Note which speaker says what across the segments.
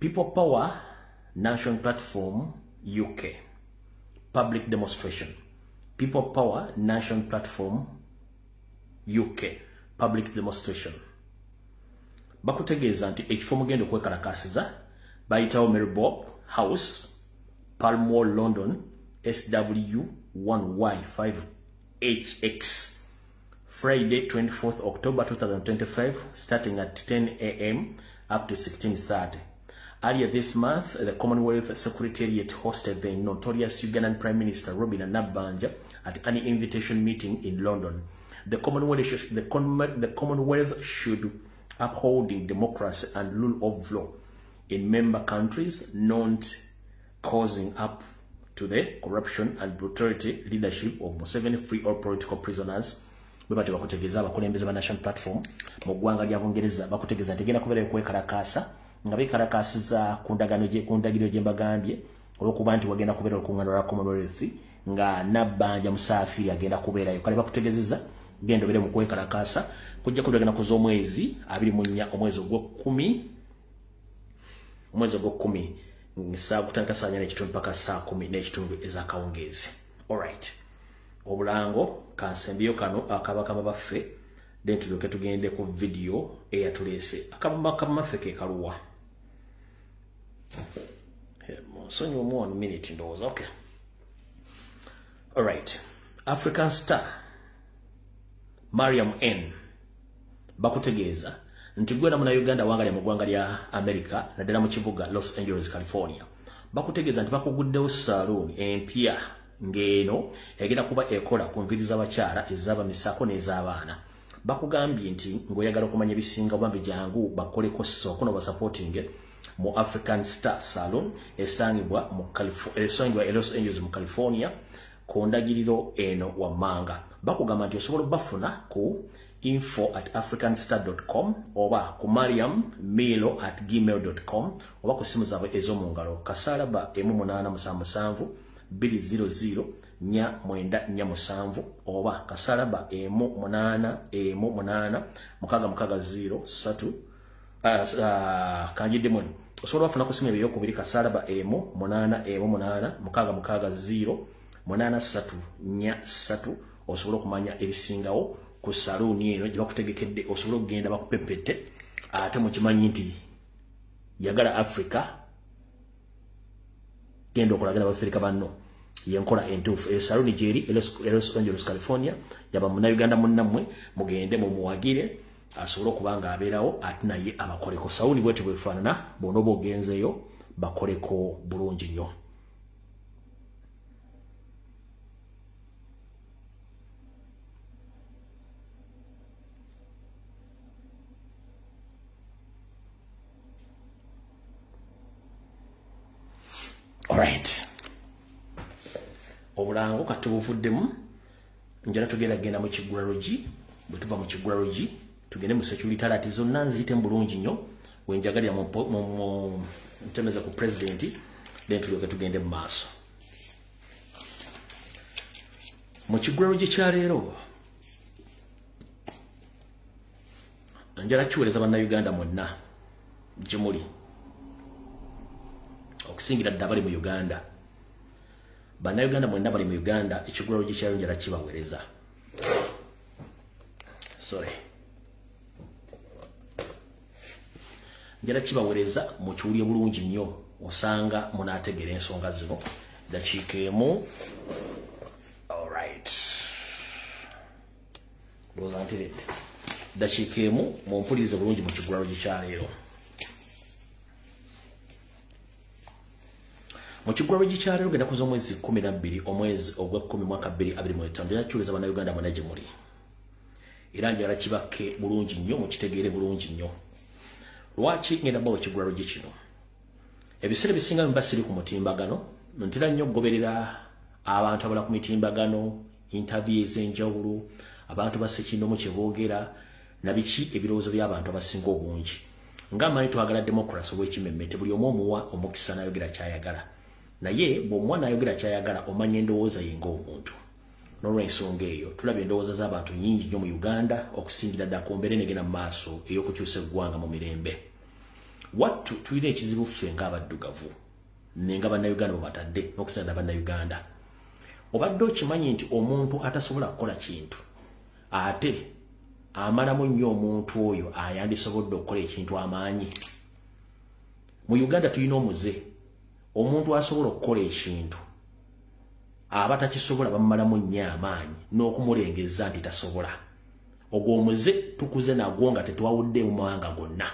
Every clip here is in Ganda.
Speaker 1: People Power National Platform UK. Public demonstration. People Power National Platform UK. Public demonstration. Bakutegeeza nti ekifo mugenda okwekalakasiza bayitawo Mary Bob House, Palmwall, London, SW1Y5HX. Friday, 24th October 2025, starting at 10 a.m. up to 16:30. Earlier this month, the Commonwealth Secretariat hosted the notorious Ugandan Prime Minister Robinah Nabbanja at an invitation meeting in London. The Commonwealth should upholding democracy and rule of law in member countries, not causing up to the corruption and brutality leadership of Museveni, free all political prisoners. Bwebate bakutegeeza abakulembeze ba National Platform mu ggwanga lya Bungereza bakutegeeza nti genda kubeera okwekalakaasa nga beekalakaasiza ku ndagiro gye mbagambye olw'okuba nti wagenda kubeera olukuŋŋaana lwa Commonwealth nga Nabbanja Musaafiri agenda kubeerayo. Kale bakutegeezeza genda obeere mu kwekalakaasa kujja kudagana ku z'omwezi 24 omwezi ogw'okumi kutandika saa 4:30 mpaka saa 10:30 ez'akawungeezi. Alright. Obulango kansembyo kano akabakama baffe then tuloke tugende ku video eyatulese akabakama baffe ke kaluwa sonyo mu 1 minute ndoza. Okay. Alright. African star Mariam N bakutegeeza nti gwe na muna Uganda wangalya mu ggwanga lya America naddala mu kibuga Los Angeles, California. Bakutegeeza nti bakuguddewo saloon empya ngeno egenda kuba ekola ku nviri z'abakyala ez'abamisako n'ez'abaana. Bakugambye nti ng'oyagala okumanya ebisinga obambi jangu bakoleko soko no basupporting mu African Star Salon esangibwa mu Los Angeles mu California ku ndagiriro eno wammanga. Bakugamba nti osobola bafuna ku info@africanstar.com oba ku mariammilo@gmail.com oba ku simu zaabwe ez'omungalo kasalaba 1877 200 494 oba kasalaba 18 kanjidde mwenu osobola bafuna ku simu ebyo kubiri kasalaba 18 osobola okumanya ebisingawo ku salooni eno gye bakutegekedde. Osobola okugenda bakupepette ate mukimanyi nti yagala Africa genda okolagana bafirika banno yenkola entuufu. Salooni gyeri Los Angeles, California yaba muna Uganda munnammwe mugende mumuwagire asobole okuba nga abeerawo ate naye abakoleko. Salooni bwete bwefaanana bonna oba ogenzeyo bakoleko bulungi nnyo. Alright. Obulango katubuvuddemu njala tugenda genda mu Kigulalogi. Bwe tuva mu Kigulalogi tugende mu security alert zonna nzite bulungi nnyo wenjagalira mu ntemeza ku president then tugende mu maaso. Mu Kigulalogi kya leero njala kiweereza bannayuganda mwonna gye muli okusingira ddala bali mu Uganda. Bannayuganda mwenna bali mu Uganda Ekigulalogi kya njala kibaweereza. Njala kibaweereza mukiwulye bulungi nnyo osanga munaategeera ensonga zino dakiika emu. Alright. Ndowooza nteredde. Dakiika emu mumpulirize bulungi mu Kigulalogi kya leero. Mu Kigulalogi kya leero genda kuza omwezi 12 omwezi ogwa 10 mwaka 2025 njala kiweereza bannayuganda mwonna gye muli. Era njala kibake bulungi nnyo mukitegeere bulungi nnyo. Lwaki ngenda bawo Ekigulalogi kino? Ebiseera bisinga mbasiri ku mutimbagano ntera nnyo okugoberera abantu abala ku mitimbagano interview ez'enjawulo abantu basekinomu kye boogera na biki ebirowoozo by'abantu abasinga obungi. Ng'amanyi twagala democracy ow'ekimemmete buli omu omuwa omukisa n'ayogera ky'ayagala. Naye bw'omwana ayogera ky'ayagala omanya endowooza ye ng'omuntu. N'olw'ensonga eyo tulabye endowooza z'abantu nnyingi nnyo mu Uganda okusingira ddala ku mbeera enegenda mu maaso ey'okukyusa eggwanga mu mirembe. Wattu tulina ekizibu ffe ng'abaddugavu nenga bannayuganda bwe batadde n'okusanda bannayuganda. Obadde okimanyi nti omuntu atasobola kukola kintu ate amalamu nnyo omuntu oyo ayandisobodde okukola ekintu amaanyi. Mu Uganda tulina omuze, omuntu asobola okukola ekintu aba takisobola bamalamu nnyo amaanyi n'okumulengeza nti tasobola. Ogwo omuze tukuze nagwo nga tetwawudde mu mawanga gonna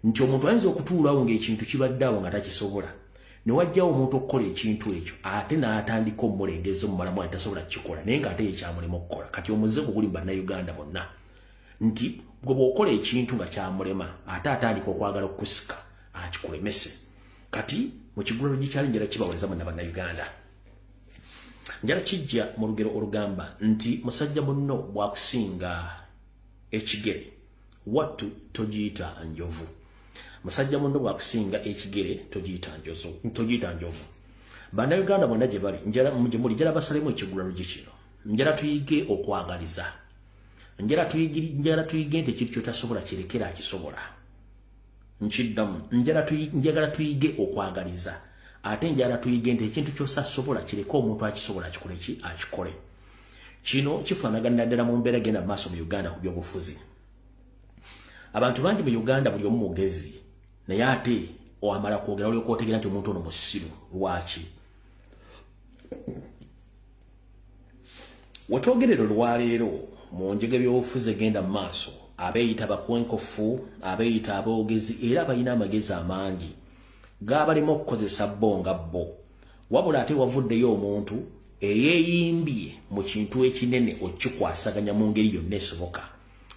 Speaker 1: nti omuntu ayinza okutuulawo ng'ekintu kibaddeawo nga takisobola ne wajjawo omuntu okukola ekintu ekyo ate n'atandika omulengeza omumalamu nti tasobola kukikola naye ng'ate ye kyamulema okukola. Kati omuze guguli mu bannayuganda bonna nti gwe bw'okola ekintu nga kyamulema ate atandika okwagala okukusika akikulemese. Kati mu kigulano gikyali njala kibaweza mwenna bannayuganda. Njala kijja mu lugero olugamba nti musajja munno bw'akusinga ekigere wattu togiyita njovu. Musajja munno bw'akusinga ekigere togiyita njovu. Bannayuganda bonna gye bali gye muli njala basalemu ekigulano kino. Njala tuyige okwagaliza. Njala tuyige nti ekintu kyotasobola kirekera akisobola. Nkiddamu njagala tuyige okwagaliza ate njala tuyige nti ekintu kyosasobola kireke omuntu akisobola akikole. Kino kifaanagana ddala mu mbeera genda maaso mu Uganda ku by'obufuzi. Abantu bangi mu Uganda buli omu mugezi naye ate owamala kwogera olyoka otegeera nti omuntu ono musiru. Lwaki? Wetwogerero olwaleero mu njega by'obufuzi egenda mu maaso abeeyita bakwenkofu abeeyita aboogezi era balina amagezi amangi g'abalimu okukozesa bo nga bo. Wabula ate wavuddeyo omuntu eyeeyimbye mu kintu ekinene okikwasaganya mu ngeri yonna esoboka.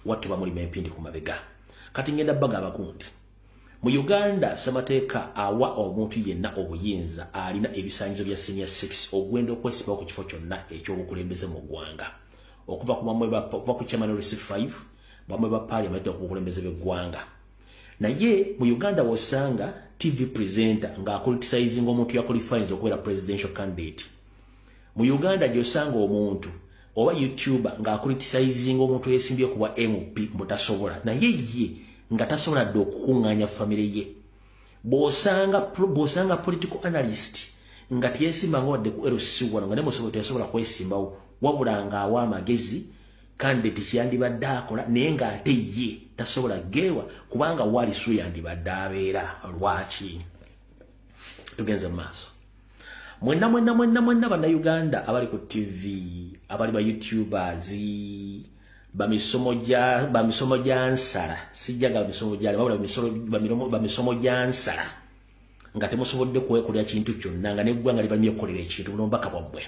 Speaker 1: Wattu bamulima empindi ku mabega. Kati ngenda bbaga abakundi. Mu Uganda ssemateeka awa omuntu yenna obuyinza alina ebisaanyizo bya senior 6 ogwenda okwesimbawo ku kifo kyonna ekyobukulembeze mu ggwanga. Okuva ku chairman receive 5 bamwe ba parliament okukulembeze b'eggwanga. Naye mu Uganda wosanga TV presenter ng'apoliticizing omuntu yaqualifies okubeera presidential candidate. Mu Uganda gyosanga omuntu oba YouTuber ng'apoliticizing omuntu yesimbye kuba MP mutasobola naye ye nga tasobola dde okukuŋŋaanya family ye. Bw'osanga political analyst nga teyesimba nga wadde ku LC wano nga ne musobola teyasobola kwesimbawo wabula ng'awa amagezi candidate kyandibadde akola naye ng'ate ye tasobola geewa kubanga waalisu yandibadde abeera. Lwaki? Tugenze mu maaso. Mwenna bannayuganda abali ku TV abali ba YouTubers bamisomo gya nsala sijjaga bamisomo gya wabula bamisomo gya nsala nga temusobodde kwekolera kintu kyonna nga neggwanga libalimi okukolera ekintu bunombaka bwammwe.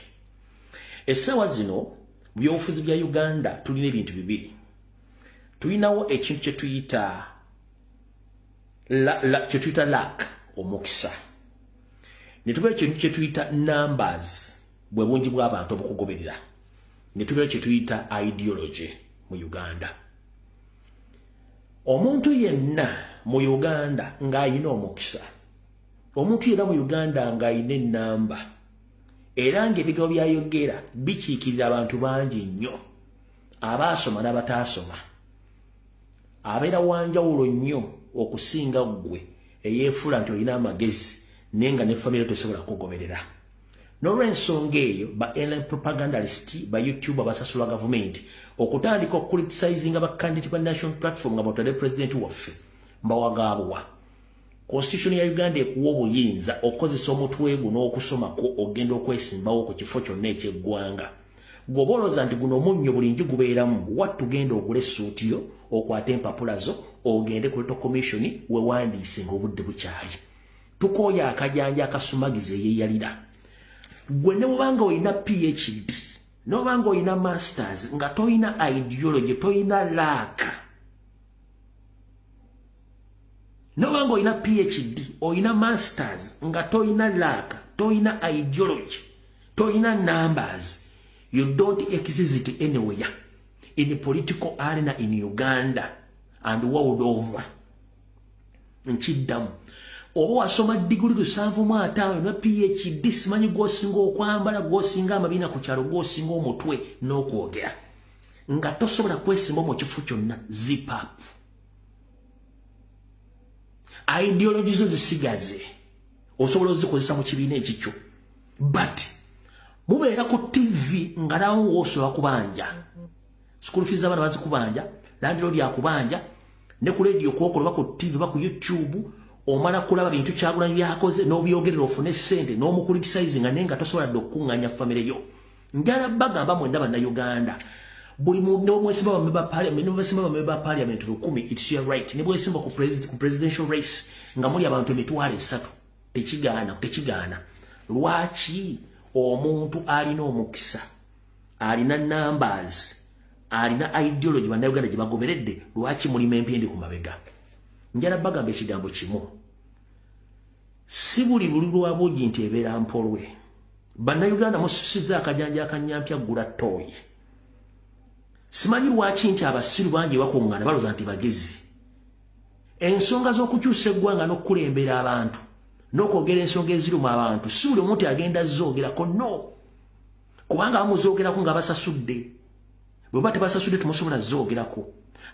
Speaker 1: Essaawa zino byobufuzi bya Uganda tulina ebintu bibiri. Tulinawo ekintu kye tuyita luck omukisa. Ne tubeera ekintu kye tuyita numbers bwe bungi bw'abantu obukugoberera. Ne tubeera kye tuyita ideology mu Uganda. Omuntu yenna mu Uganda ng'ayina omukisa. Omuntu yenna mu Uganda ng'ayina ennamba. Era ng'ebigambo byayogera bikiikirira abantu bangi nnyo. Abaasoma n'abataasoma. Abeera wanjawulo nnyo okusinga ggwe eyeefuula nti olina amagezi naye nga ne famire tesobola kugoberera. N'olw'ensonga eyo ba online propagandalist ba YouTube abasasula gavumenti okutandika okucriticizinga bakandidate ba national platform nga batwadde president waffe mbawagaabwa. Constitution ya Uganda ekuwa obuyinza okukozesa omutwe guno okusomako ogenda okwesimbawo ku kifo kyonna eky'eggwanga. Gwobolooza nti guno omunnyo bulingi gubeeramu wattu genda ogule essuuti yo okwate empapula zo ogende ku Electoral Commission wewandiise ng'obudde bukyali. Tukooya akajanja akasumagiza eyeeyalira. Gwe ne bw'obanga olina PhD n'obanga olina masters nga toyina ideology toyina laaka. N'obanga olina PhD olina masters nga toyina laaka toyina ideology toyina numbers. You don't exist anywhere in the political arena in Uganda and world over. Nkiddamu. Oba wasoma diguli 75 na PhD simanyi gwosinga okwambala gwosinga amabina ku kyalo gwosinga omutwe n'okwogera. Nga tosobola kwesimba mu kifo kyonna zip up. ideologies zisigaze osobola ozikozesa mu kibiina ekikyo but mubeera ku TV nga nawo osobola kubanja school fees abana bazikubanja landlord yakubanja ne ku radio kokola ku TV ba ku YouTube omala kulaba bintu kyagula byakoze n'obyogerera ofune sente n'omucriticize nga nenga tosobola dokunganya family yo njala bagamba mwenda bana Uganda buli muntu omwesimba ba member parliament n'omwesimba ba member parliament 10 it's your right ne bwesimba ku presidential race nga muli abantu emitwalo 3 tekigaana lwaki omuntu alina omukisa alina numbers alina ideology bana Uganda gye bagoberedde lwaki muli mempende ku mabega njala bagamba ekigambo kimu si buli lulwa boji nti ebeera mpolwe bana Uganda mususiza akajanja akanyampya gula toy simanyi lwaki nti abasiru bangi bakungana baloza nti bagezi ensonga z'okukyusa eggwanga n'okulembera abantu n'okwogera ensonga eziruma abantu si buli omuntu agenda zoogerako no kubanga bamuzoogerako nga basasudde bwe baba tebasasudde tumusobola zoogerako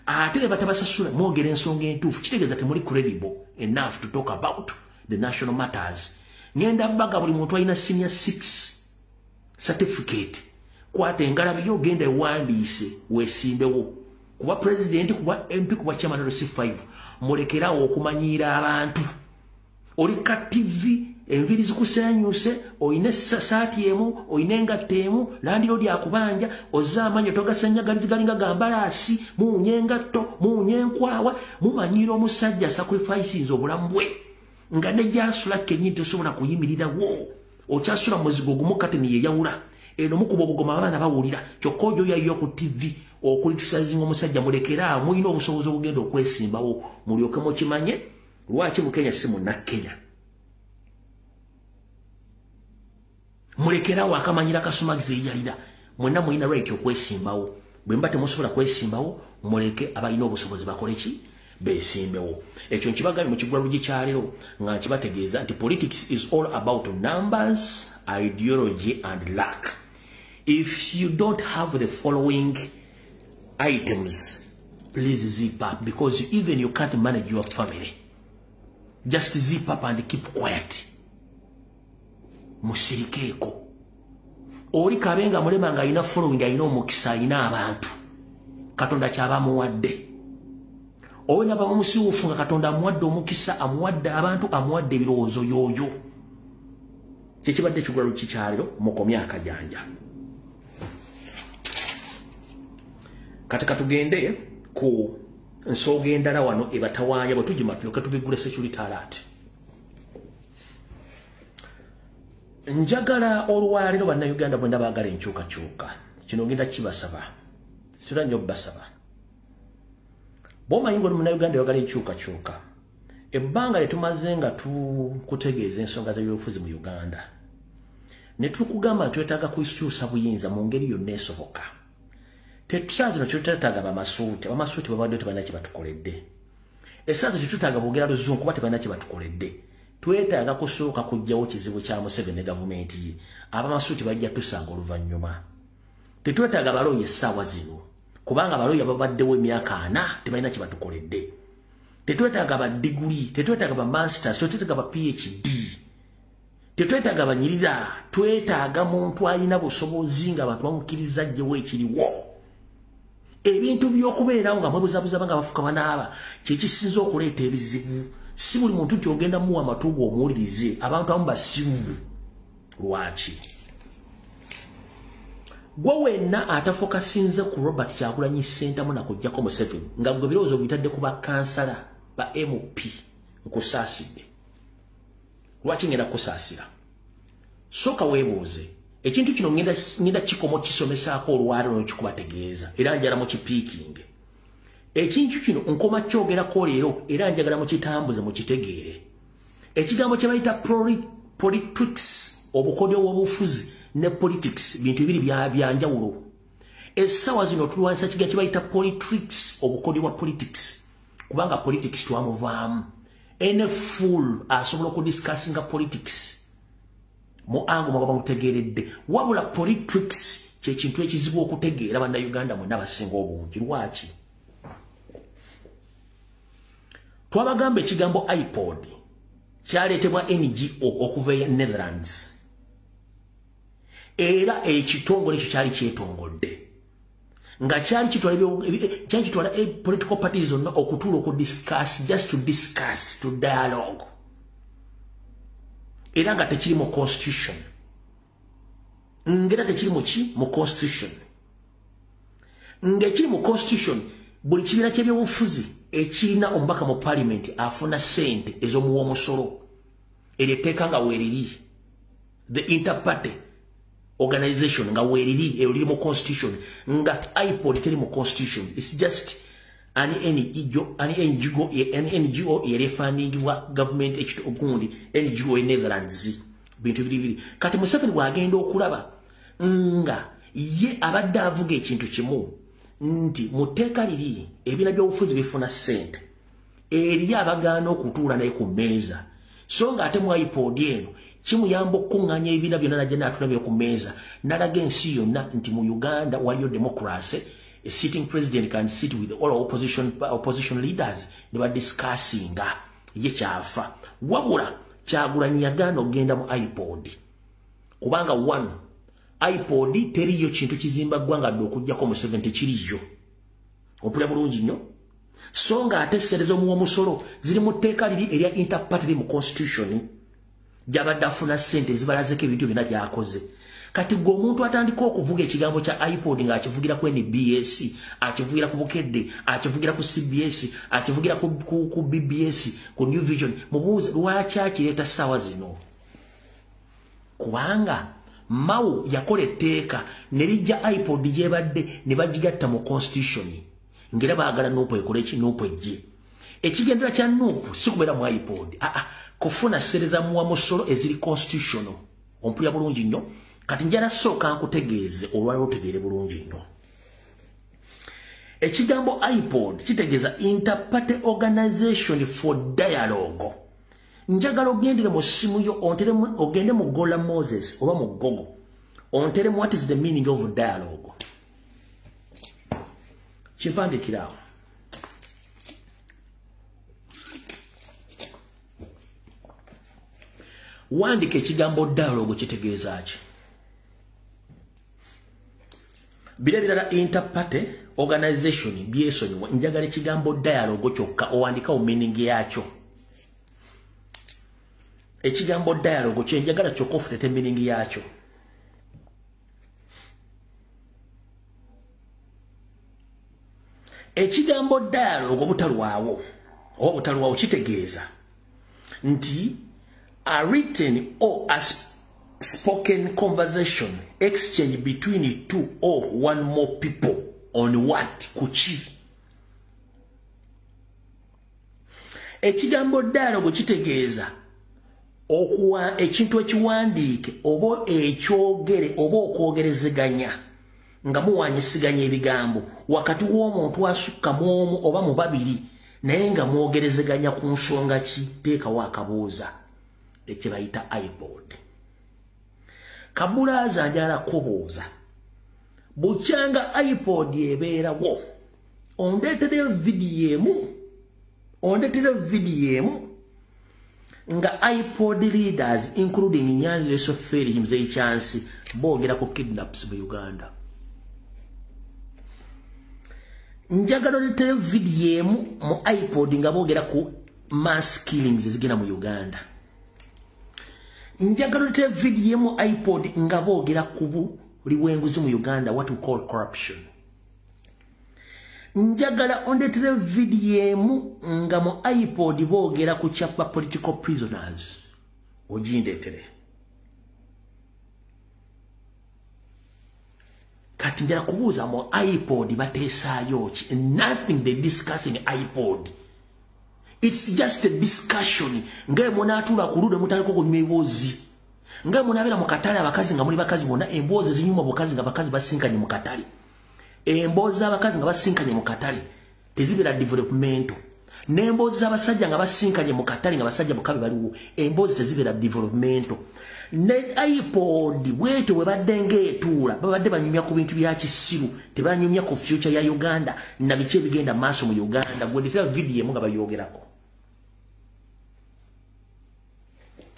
Speaker 1: ate ne batabasasula mwogera ensonga entuufu kitegeeza temuli credible enough to talk about the national matters ngenda baga buli muntu alina senior 6 certificate kwate engalabi yo genda ewandiise weesimbewo kuba president kuba MP kuba chairman of C5 mulekerawo okumanyira abantu oli ka TV enviri zikusenyuse oyine saati emu oyine engatte emu landlord yakubanja ozamanyo togasenya galizgalinga gambalasi munyengatto munyenkwawa mumanyira omusajja sacrifices obulamu bwe nga ne jasula kenyinti osobola kuyimirira wo okyasula muzigo gumukate ni yeyawula eno mukubo bugoma abana bawulira kyokojo yayo ku TV okulitisizing omusajja mulekera muyina obusobozi obugenda okwesimbawo mulyoke mu kimanye lwaki mu Kenya simu na Kenya mulekera wakamanyira kasumagize yalira mwena muyina right okwesimbawo bwe mbate musobola kwesimbawo muleke abayina obusobozi bakoleki besimbewo ekyo nkibagali mu kigwa lugi kyalero nga kibategeeza nti politics is all about numbers ideology and luck if you don't have the following items please zip up because even you can't manage your family just zip up and keep quiet musirikeeko oli kabenga mulema nga ina following ayina omukisa ina abantu katonda kyabamuwadde oyina bamusiwufu nga katonda amuwadde omukisa amuwadde abantu amuwadde ebirowoozo yoyo kyekibadde kigula lukikyaliro mukomya akajanja katika tugende ku nsooga endala wano ebatawaanya bwe tugima tulyoke tubigule security alert njagala olwaliro bannayuganda bwenda baagala enkyukakyuka kino ngenda kibasaba sira nnyo basaba bwomanyi ng'oli munnayuganda yagala enkyukakyuka ebbanga lye tumaze nga tukutegeeza ensonga z'ebyobufuzi mu Uganda ne tukugamba twetaaga kukyusa buyinza mu ngeri yonna esoboka tetusaazi no kyetaaga bamasuuti babadde tebalina kye batukoledde essaazi tetutaaga boogera luzungu kuba tebalina kye batukoledde twetaaga kusooka kujjawo kizibu kya Museveni ne gavumenti ye abamasuuti bajja tusanga oluvannyuma tetwetaaga balooya essaawa zino kubanga balooya babaddewo emyaka 4 tebalina kye batukoledde tetwetaaga ba degree tetwetaaga ba masters tetwetaaga ba PhD tetwetaaga banyirira twetaaga muntu alina busobozi nga abantu bamukkiriza ajjewo ekiriwo ebintu by'okubeerawo nga mwebuzabuza banga bafuka banaaba kyekisinza okuleeta ebizibu si buli muntu nti ogenda muwa amatuugo omuwulirize abantu amu basiru lwaki gwe wenna atafokasinze ku Robert Kyagulanyi Ssentamu nakujjako Museveni nga gwe birowoozo bitadde ku bakansala ba MP nkusaasidde lwaki ngenda kusaasira sooka weebuuze ekintu kino ngenda kikomo kisomesaako olwaliro nekikubategeeza era njala mu kipiikinge ekintu kino nkoma kyogerako leero era njagala mukitambuze mukitegeere ekigambo kye bayita politics obukodyo bw'obufuzi ne politics bintu bibiri byanjawulo essaawa zino tulwanisa kigambo kye bayita politics obukodyo bwa politics kubanga politics twamuvaamu ene fool asobola okudiscussinga politics mu ango mwaba mutegeeredde wabula politics kyekintu ekizibu okutegeera bannayuganda mwena basinga obungi lwaki Twabagamba ekigambo iPod kyaleetebwa NGO okuva e Netherlands. Era ekitongole ekyo kyali kyetongodde. Nga kyali kitwala political parties zonna okutuula okudiscuss, just to discuss, to dialogue. Era nga tekiri mu constitution. Ngera tekiri mu ki? Mu constitution. Ngekiri mu constitution, buli kibiina ky'ebyobufuzi ekirina omubaka mu parliament afuna ssente ez'omuwa omusolo. Eryo etteeka nga weeriri. The Interparty Organization nga weeriri eriri mu constitution. Nga iPod teri mu constitution. It's just an NGO erefundingibwa government ekito ogundi NGO e Netherlands. Bintu bibiri. Kati Museveni bw'agenda okulaba nga ye abadde avuga ekintu kimu nti mu tteeka liri ebibiina by'obufuzi bifuna ssente eri abagaana okutuula naye ku mmeeza. So nga ate mu iPod eno kimuyamba okuŋŋaanya ebibiina byonna najja n'atulabye ku mmeeza n'alaga ensi yonna nti mu Uganda waliyo democracy. A sitting president can sit with all opposition leaders ne badiscussinga ye kyafa. Wabula Kyagulanyi yagaana okugenda mu iPod kubanga one iPod teriyo kintu kizimba ggwanga dde okujjako mu 70 kiriyo. Opulya bulungi nnyo. So nga ate ssente z'omuwa omusolo ziri mu tteeka liri erya Interparty mu constitution gy'abadde afuna ssente zibalazeko ebintu byonna gy'akoze. Kati gwe omuntu atandika okuvuga ekigambo kya iPod ng'akivugira ku NBS, akivugira ku Bukedde, akivugira ku CBS, akivugira ku BBS, ku New Vision, mubuuze lwaki akireeta ssaawa zino? Kubanga Mao yakola etteeka ne lijja iPod gyebadde ne bagigatta mu constitution. Ngera baagala Nuupu ekole eki? Nuupu ejje. Ekigendera kya Nuupu si kubeera mu iPod. Kufuna ssente za muwa musolo eziri constitutional. Ompulya bulungi nnyo. Kati njala sooka nkutegeeze olwaliro otegeere bulungi nnyo. Ekigambo iPod kitegeeza Interparty Organization for Dialogue. Njagala ogendere mu ssimu yo ogende mu Gola Moses oba mu Google. Onteremu what is the meaning of dialogue. Kimpandikira awo. Wandika ekigambo dialogue kitegeeza ki? Birabirala Interparty Organization byesonyiwa njagala ekigambo dialogue kyokka owandikawo meaning yakyo. Ekigambo dialogue kye njagala kyokka ofutete meaning yakyo. Ekigambo dialogue obutalwawo kitegeeza nti a written or a spoken conversation exchange between two or one more people on what? Kuchi. Ekigambo dialogue kitegeeza okuwa ekintu ekiwandiike oba ekyogere oba okwogerezeganya nga muwanyisiganya ebigambo wakati w'omuntu asukkamu omu oba mu babiri naye nga mwogerezeganya ku nsonga ki? Teekawo akabuuza ekye bayita iPod. Kabulaaza njala kubuuza bukyanga iPod ebeerawo ondeetere vidiyo emu nga iPod leaders including Nyanzi Lesoferi Mzee Chansi boogera ku kidnaps mu Uganda. Njagala ondeetere vidiyo emu mu iPod nga boogera ku mass killings ezigenda mu Uganda. Njagala ondeetere vidiyo mu iPod nga boogera ku liwenguzi mu Uganda, what we call corruption. Njagala ondeetere vidiyo emu nga mu iPod boogera ku kyapa political prisoners. Ogindeetere. Kati njala kubuuza mu iPod bateesaayo ki? Nothing they discuss in iPod. It's just a discussion. Ngaye munaatula ku lude mutandika okunyuma eboozi. Ngaye munabeera mu katale abakazi nga muli bakazi bonna emboozi zinyuma bukazi nga bakazi basinkanye mu katale. Emboozi z'abakazi nga basinkanye mu katale tezibeera developmental. N'emboozi z'abasajja nga basinkanye mu katale nga basajja bukabi baliwo emboozi tezibeera developmental. Ne iPod bwete bwe badde ng'etuula babadde banyumya ku bintu bya kisiru tebanyumya ku future ya Uganda na biki ebigenda maaso mu Uganda. Gwendetera vidiyo emu nga bayoogerako.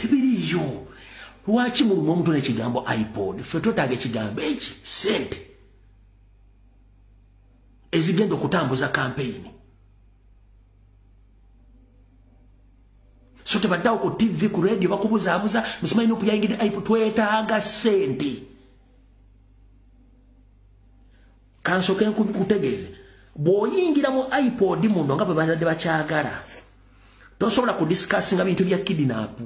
Speaker 1: tebiriyo. Lwaki mu omuntu n'ekigambo iPod ffe twetaaga ekigambo eki sente ezigenda okutambuza campaign. So tebaddawo ku TV ku radio bakubuzaabuza musimanyi n'okuyingidde iPod twetaaga sente. Kansoke nkutegeeze bw'oyingira mu iPod muno nga bwe bazadde bakyagala tosobola kudiscussinga bintu bya kidnap,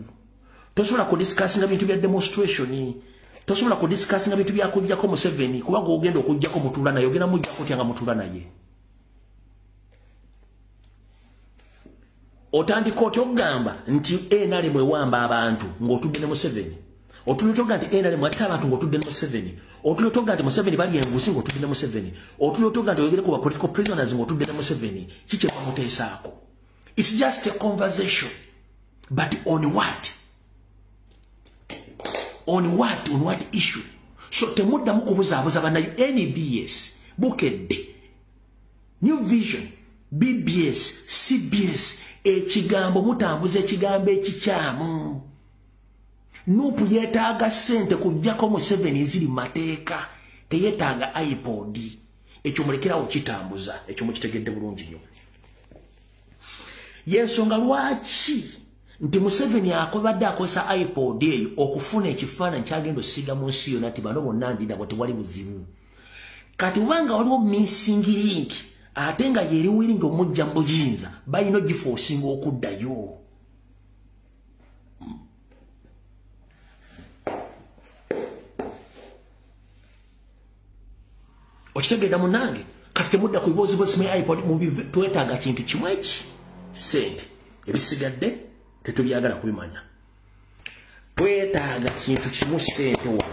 Speaker 1: tosobola kudiscussinga bintu bya demonstration, tosobola kudiscussinga bintu bya kujjako Museveni kubanga ogenda okujjako mutuula naye ogenda mujjako tyanga mutuula naye. Otandika otya okugamba nti NRM ewamba abantu ng'otudde ne Museveni. Otuleta ogamba nti NRM atta abantu ng'otudde ne Museveni. Otuleta ogamba nti Museveni bali engusi ng'otudde ne Museveni. Otuleta ogamba nti oyogere ku ba political prisoners ng'otudde ne Museveni. Kiki bamuteesaako? It's just a conversation. But on what? On what? On what issue? So temuddamu kubuzaabuza bannayo NBS, Bukedde, New Vision, BBS, CBS, ekigambo mutambuza ekigambo ekikyamu. Nupu yeetaaga sente kujjako Museveni ziri mateeka, teyeetaaga iPod. Ekyo mulekerawo kitambuza, ekyo mukitegedde bulungi nnyo. Yensonga lwaki nti Museveni akobadde akozesa iPod eyo okufuna ekifaananyi kyagenda osiiga mu nsi yonna nti bano bonna ndi nabo tewali buzibu. Kati wanga waliwo missing link ate nga yeri wiringi omujja mu buyinza balina ogifoosinga okuddayo. Okitegeera munnange kati temudda ku bibuuzibuuzi mu iPod twetaaga kintu kimu eki sente. Ebisigadde tetubyagala kubimanya. Twetaaga kintu kimu sente wa.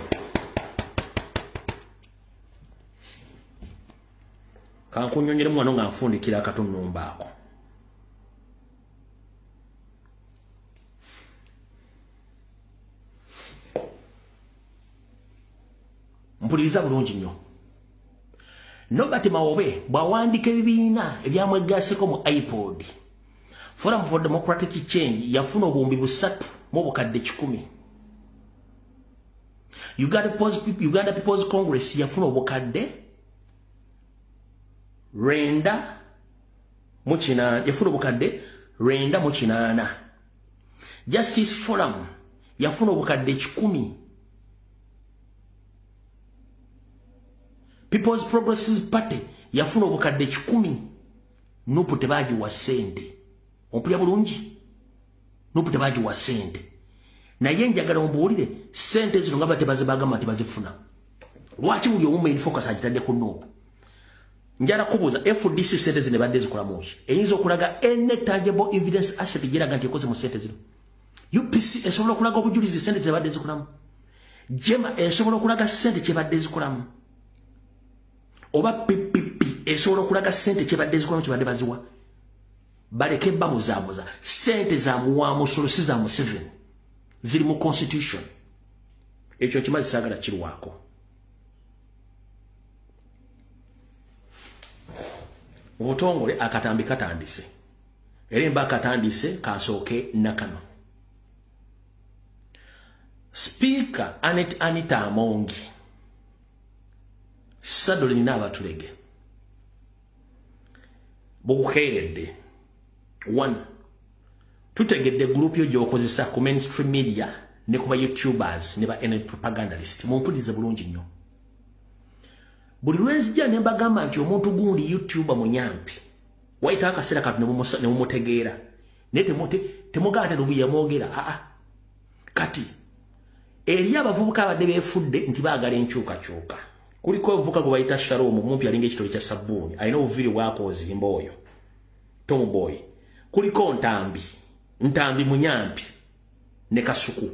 Speaker 1: Kankunyonyere mwana nga nfundikira akatunumba ako. Mpuliriza bulungi nnyo. Nobati Mawobe bwawandika ebibiina ebyamwegaseko mu iPod. Forum for Democratic Change yafuna obuwumbi 3 mu bukadde 10. Uganda People's Congress yafuna obukadde 9 yafuna obukadde 9. Justice Forum yafuna obukadde 10. People's Progressive Party yafuna obukadde 10. Nupu tebagiwa sente. Ompulya bulungi? Nupu tebagiwa sente. Naye njagala ombuulire sente zino nga batebazibagamba nti bazifuna. Lwaki buli omu main focus agitadde ku Nupu? Njala kubuuza FDC sente zino badde zikolamu ki? Eyinza okulaga any tangible evidence asset giraga nti ekoze mu sente zino. UPC esobola okulaga obujulizi sente ze badde zikolamu. Jema esobola okulaga sente kye badde zikolamu. Oba PPP esobola okulaga sente kye badde zikolamu kye badde baziwa. Baleke bamuzaamuza sente za muwamusolo si za Museveni ziri mu constitution. Ekyo kimazi saagala kirwako. Obutongole akatambi katandise. Eremba akatandise kasooke nakano. Speaker Anita Amongi Sadoli n'abatulege bukukeeredde. 1. Tutegedde group yo gyokozesa ku mainstream media ne kuba YouTubers ne ba propagandalist. Mumpulize bulungi nnyo. Buli lwenzija ne mbagamba nti omuntu gundi YouTuber munyampi. Waita akaseera kati ne mumutegeera. Ne temuganda lubi yamwogera. Kati eri abavubuka abadde beefudde nti baagala enkyukakyuka. Kuliko obuvubuka gwe bayita Shalom mumpi alinga ekitole kya sabbuuni. Alina obuviri bwakozimba oyo. Tom Boy. Kuliko ntambi munyampi ne Kasuku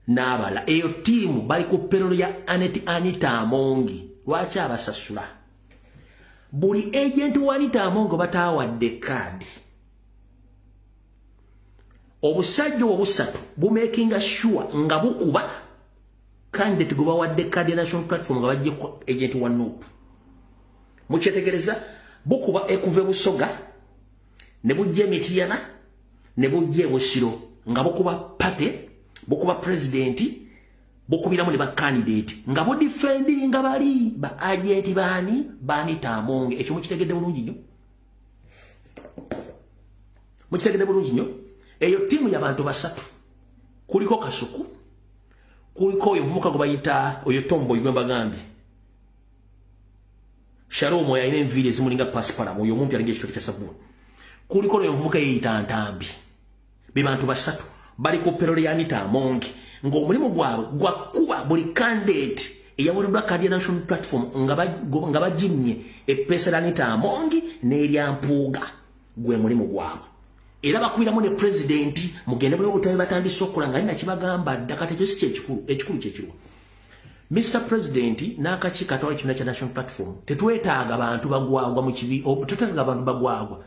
Speaker 1: n'abala. Eyo tiimu bali ku perolo ya Anita Amongi. Lwaki abasasula? Buli agent wa Anita Amongi bataawadde kaadi. Obusajja obusatu bumakinga sure nga bukuba candidate gwe bawadde kaadi ya national platform nga bajje ku agent wa Nuupu. Mukyetegereza bukuba ekuve Busoga ne bujje Mityana ne bujje Busiro nga bokuba pate bokuba president bokubiramu ne ba candidate nga bo defending nga bali ba agent bani tamonge ekyo mukitegedde bulungi nnyo mukitegedde bulungi nnyo eyo timu y'abantu basatu kuliko Kasuku kuliko oyo muvuka gwe bayita oyo Tombo Igwemba Gambi Sharomo yaine enviri ezimulinga passport oyo mumpi alinga ekitoke kya sabuni kuliko oyo muvuka yeyita Ntambi be bantu basatu bali ku perole ya Anita Mongi ng'omulimu gwabwe gwakuba buli candidate eyawereddwa kadi ya national platform nga bajinnye epesa ya Anita Mongi n'erya Mpuuga gwe mulimu gwabwe era bakubiramu ne president mugende buli obutabe batandise okukola nga alina kibagamba ddaka tekyo si ekikulu kyekirwa Mr. President n'akakiiko atwala ekibiina kya national platform tetwetaaga abantu bagwagwa mu kibi tetwetaaga abantu bagwagwa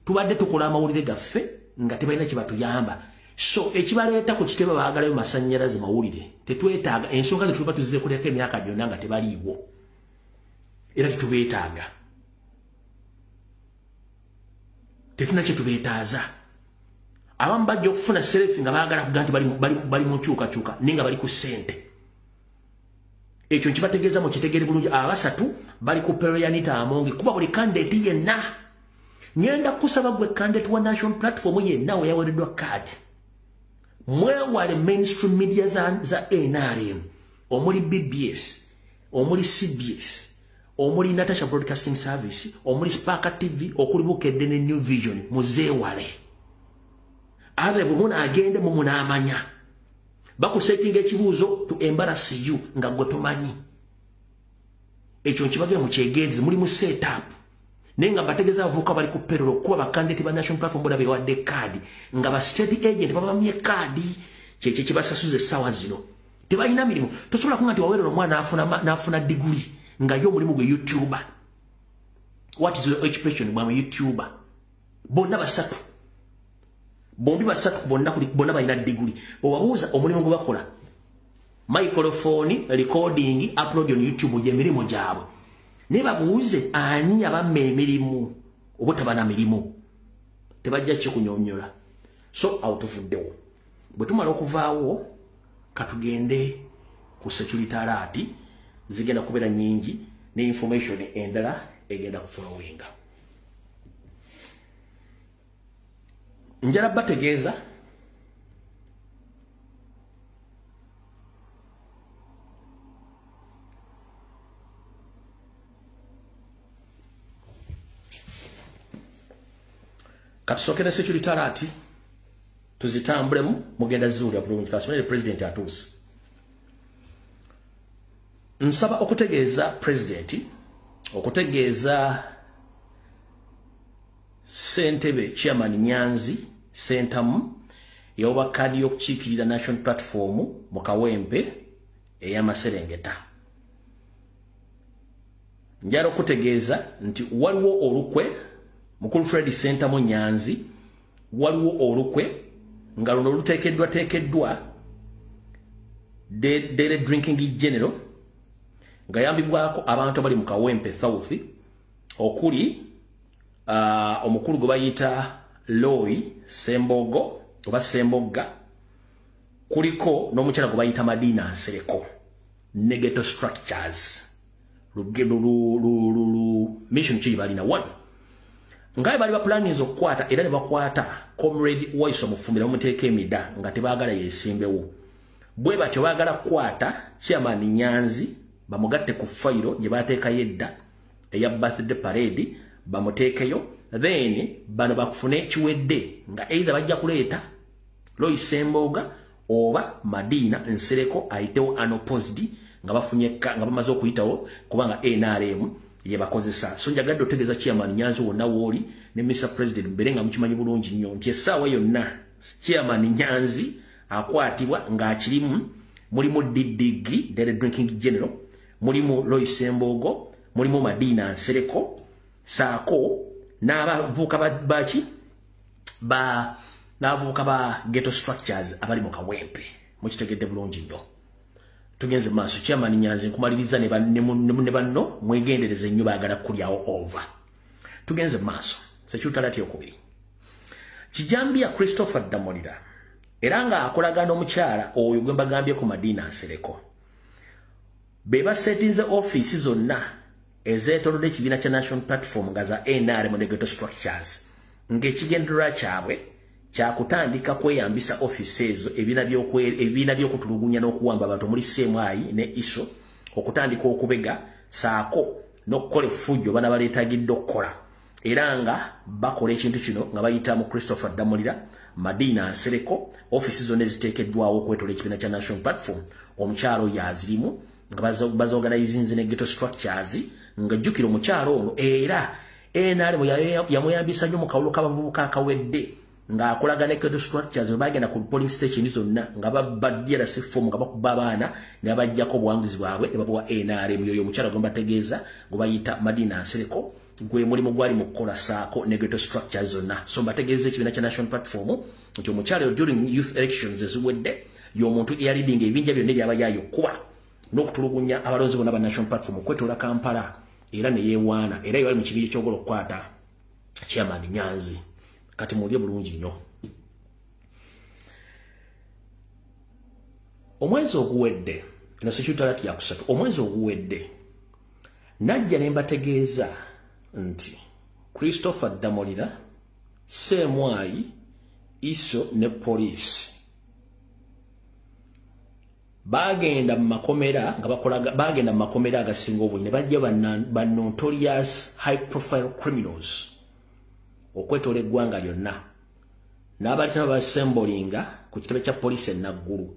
Speaker 1: tubadde tukola amawulire gaffe nga tebalina kye batuyamba so ekibaleeta ku kitebe baagalayo masannyalaze mawulire tetwetaaga ensonga ze tuba tuzizeekuleko emyaka gyonna nga tebaliiwo era tetubeetaaga tetuna kye tubeetaaza abamu bajja okufuna selfi nga baagala kuga nti bali mu nkyukakyuka naye nga bali ku ssente ekyo nkibategeeza mu kitegere bulungi abasatu bali ku perole ya Anita Amongi kuba buli candidate yenna ngenda kusaba gwe candidate wa national platform yenna we yawereddwa kaadi mwewale mainstream media za NRM omuli BBS omuli CBS omuli Natasha Broadcasting Service omuli Spark TV okuli Bukedde ne New Vision muzeewale abe bumuna agende mu munamanya bakusetting ekibuuzo to embarrass you nga gwe tomanyi ekyo nkibage mu kyegenzi muli mu setup nenga bategeza avuka bali ku perolo kuba bakandidate ba national platform boda bewadde kadi nga ba state agent babamye kadi kyekye kibasasuze sawa zino tebalina mirimu tosobola kunga nti wawerera omwana nafuna degree nga yo mulimu gwe YouTuber what is your occupation bwa YouTuber bonna basatu bombi basatu bonna balina degree obabuuza omulimu gwe bakola microphone recording upload on YouTube je mirimu gyabwe ne babuuze ani abamme emirimu obutabana mirimu tebajja kikunyonyola so awutuvuddewo bwe tumala okuvaawo katugende ku security alert zigenda kubeera nyingi ne information endala egenda kufolowinga njala bategeeza katusokere security alert tuzitambulemu mugenda zuulira bulungi kasonere president atuuse nsaba okutegeeza president okutegeeza Ssentebe chairman Nyanzi Sentamu yoba kadi y'okukiikirira national platform mu Kawempe ey'Amaserengeta njala okutegeeza nti waliwo olukwe mukulu Fred Sentamu Nyanzi waliwo olukwe nga luno luteekeddwa Dere Drinking General nga yambibwako abantu abali mu Kawempe South okuli omukulu gwe bayita Loy Sembogo oba Sembogga kuliko n'omukyala gwe bayita Madina Nsereko Negative Structures mission kiri balina one ngaye bali baplanize okukwata era ne bakwata Comrade Waiso Mufumira bamuteeka emida nga tebaagala yeesimbewo bwe batyo baagala kukwata chairman Nyanzi bamugatte ku fayiro gye baateeka yedda eya birthday parade bamuteekeyo then bano bakufune kiwedde nga either bajja kuleeta Loy Semboga oba Madina Nsereko ayitewo unopposed nga bafunye nga bamaze okuyitawo kubanga NRM ye bakozesa so njagadde otegeeza chairman Nyanzi wonna wooli ne Mr. President mberenga mukimanyi bulungi nnyo nti essaawa yonna chairman Nyanzi akwatibwa ng'akirimu mulimu Didigi Dere Drinking General mulimu Loy Sembogo mulimu Madina Nsereko saako n'abavuuka baki n'abavuuka ba ghetto structures abali mu Kawempe mukitegedde bulungi nnyo tugenze maaso chairman Nyanzi nkumaliriza ne banno mwegendereze nnyo baagala kulyawo over tugenze maaso security alert yokubiri Kijambia Christopher Damolira era nga akolagana omukyala oyo gwe mbagambye ku Madina Nsereko be basetinze office zonna ezeetolodde ekibiina kya National Platform nga za NRM ne ghetto structures ng'ekigendererwa kyabwe kyakutandika kweyambisa office ezo ebibiina by'okutulugunya n'okuwamba abantu omuli CMI ne ISO okutandika okubega saako n'okukola effujjo bana baleetagidde okukola era nga bakola ekintu kino nga bayita mu Christopher Damulira Madina Nsereko office zonna eziteekeddwawo okwetola ekibiina kya National Platform omukyalo yazirimu nga bazoganizinze ne ghetto structures nga jjukira omukyalo ono era NRM yamuyambisa nnyo mu kawulo k'abavubuka akawedde ng'akolagana ghetto structures bagenda ku polling station zonna nga babadira form nga bakuba abaana ne bajjako obuwanguzi bwabwe ne babawa NRM yoyo omukyalo gwe bategeeza gwe bayita Madina Nsereko gwe mulimu gwali mu kukola saako ne ghetto structures zonna so mbategeeza ekibiina kya National Platform nti omukyalo during youth elections eziwedde y'omuntu eyalidinga ebinja byonna ebyaba yayokuba n'okutulugunya abalonzi bonna ba National Platform okwetoola Kampala era ne yeewaana era yali mu kibiina ky'ogola okukwata Chairman Nyanzi kati mulye bulungi nnyo omwezi oguwedde eno security ya kusatu omwezi oguwedde najja ne mbategeeza nti Christopher Damulira CMI ISO ne police bagenda mu makomera nga bakolaga bagenda mu makomera agasinga obungi ne bajja ba notorious high profile criminals okwetola eggwanga lyonna n'abalina basembolinga ku kitebe kya police enaggulu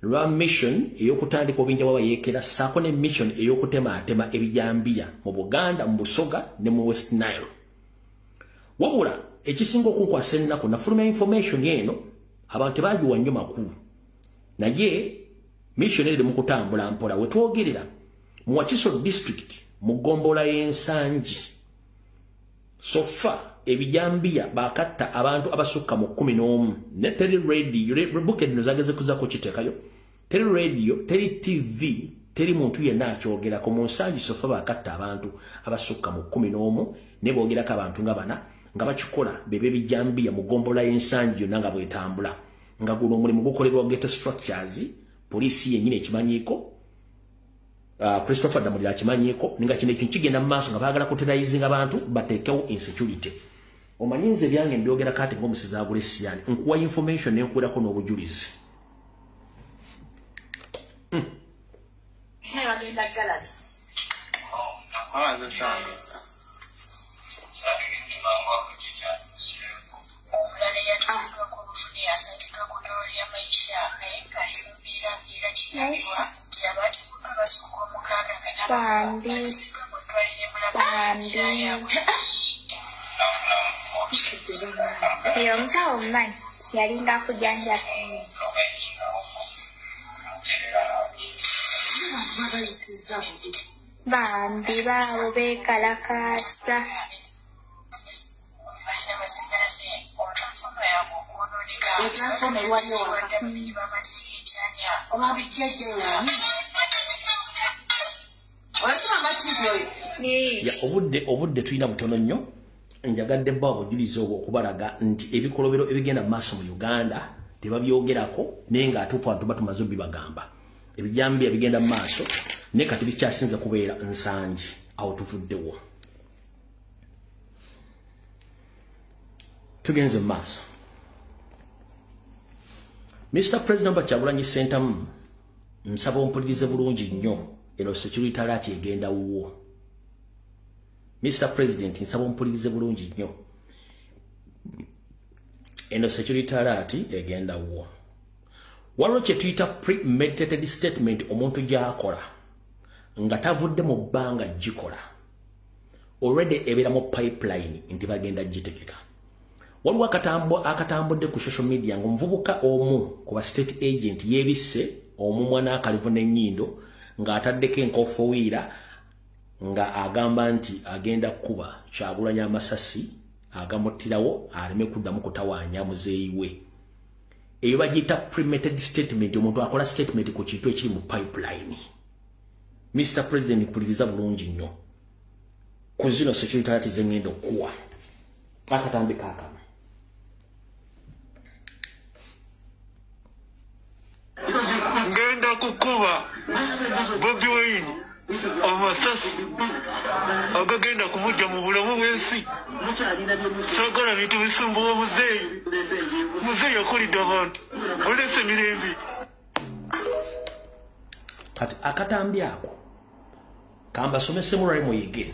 Speaker 1: lwa mission ey'okutandika obinja bwabayeekera saako ne mission ey'okutemaatema ebijambiya mu Buganda mu Busoga ne mu West Nile wabula ekisinga okunkwasa ennaku nafulumya information eno abantu tebagiwa nnyo makulu naye mission eri mu kutambula mpola we twogerera mu Wakiso district mu Gombola y'Ensangi sofa ebijambiya bakatta abantu abasukka mu 11 ne teri radio rebuke dino zageze kuzako kitekayo teri radio teri TV teri muntu yenna akyogerako mu Nsangi sofa bakatta abantu abasukka mu 11 ne boogerako abantu nga bana nga bakikola bebe bijambiya mu Gombola y'Ensangi yonna nga bwetambula nga guno omulimu gukolerwa ghetto structures polisi yennyini ekimanyiko Christopher Damulira akimanyiko nga kino ekintu kigenda mu maaso nga baagala kuterrorizing abantu bateekewo insecurity omanyinze byange mbyogera kati ng'omusizi agula essiyani nkuwa information nenkuwerako n'obujulizi
Speaker 2: Iyo mtawo mmanyi yalinga kujanja bambi baabo bekalakasa
Speaker 1: ya obudde tulina butono nnyo njagadde bba obujulizi obwo okubalaga nti ebikolobero ebigenda mu maaso mu Uganda tebabyogerako naye ng'atuufu abantu batumaze bibagamba ebijambiya bigenda mu maaso naye kati bikyasinza kubeera Nsangi awo tuvuddewo tugenze mu maaso Mr. President Kyagulanyi Ssentamu nsaba ompulirize bulungi nnyo eno security alert egenda wuwo Mr. President nsaba ompulirize bulungi nnyo eno security alert egenda wuwo waliwo kye tuyita premeditated statement omuntu gy'akola nga tavudde mu bbanga gikola already ebeera mu pipeline nti bagenda gitegeka waliwo akatambudde ku social media ng'omuvubuka omu ku ba state agent yeebisse omumwa n'akalivu n'ennyindo ng'ataddeko enkofowiira nga agamba nti agenda kuba Kyagulanyi amasasi agamuttirawo aleme kuddamu kutawaanya muzeeyi we eyo bagiyita premeditated statement omuntu akola statement ku kintu ekiri mu pipeline Mr. President mpuliriza bulungi nnyo ku zino security alert zengenda okuwa akatambi kaakamu
Speaker 3: kukuba Bobi Wine amasasi agagenda kumujja mu bulamu bw'ensi sagala bintu bisumbuwa muzeeyi akolidde abantu olese emirembe
Speaker 1: kati akatambi ako kambasomese mulwali muyige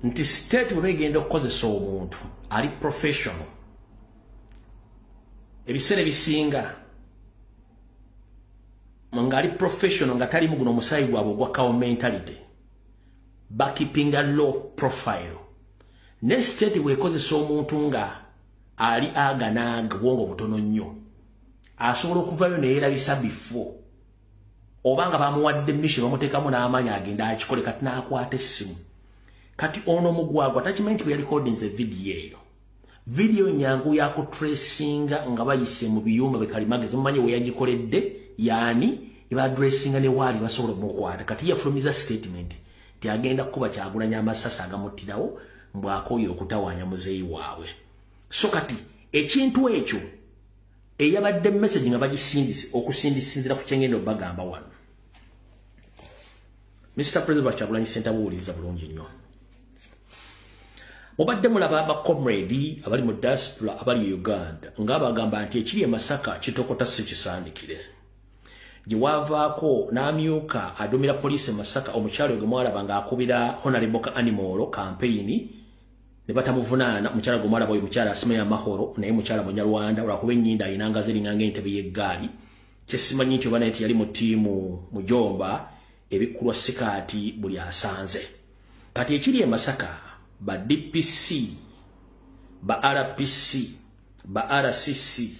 Speaker 1: nti state bwe begenda okukozesa omuntu ali professional ebiseera bisinga nga ali professional nga tali muguno musayi gwabwe ogwa cow mentality bakipinga low profile ne state bwekozesa omuntu nga ali aganaga bwongo butono nnyo asobola okuvayo neyeerabisa before obanga bamuwadde mission bamuteekamu n'amaanyi agenda akikole kati n'akwata essimu kati ono mugwagwa takimanyi bwe yalicordinze video nyangu yakutracinga nga bayise mu biyumba bekalimagezi mumanyi we yagikoledde yani ibadressinga ne wali basobola mukwata kati yafulumiza statement ti agenda kuba Kyagulanyi amasasa agamuttirawo mbwakoyo okutawanya muzeeyi waabwe so kati ekintu ekyo eyabadde message nga bagisindise okusindisinzira ku kyengendo bagamba wano Mr. President Kyagulanyi Center buuliza bulungi nnyo mubadde mulaba abacomrade abali mu diaspora abali Uganda ng'abagamba nti ekiri e Masaka kitokota si kisandikire Jiwavaako n'amyuka adumira police Masaka omukyalo gwe mwalaba ng'akubira Honorable Animal campaign ne batamuvunaana omukyala gwe mwalaba oyo mukyala Asima Mahoro naye mukyala Munyarwanda olwakuba ennyinda ayinanga ziringanga entebe y'eggaali kyesimanyi nti obana nti yali mu ttiimu Mujomba ebikkulwa sikaati buli asanze kati ekiri e Masaka ba DPC ba RPC ba RCC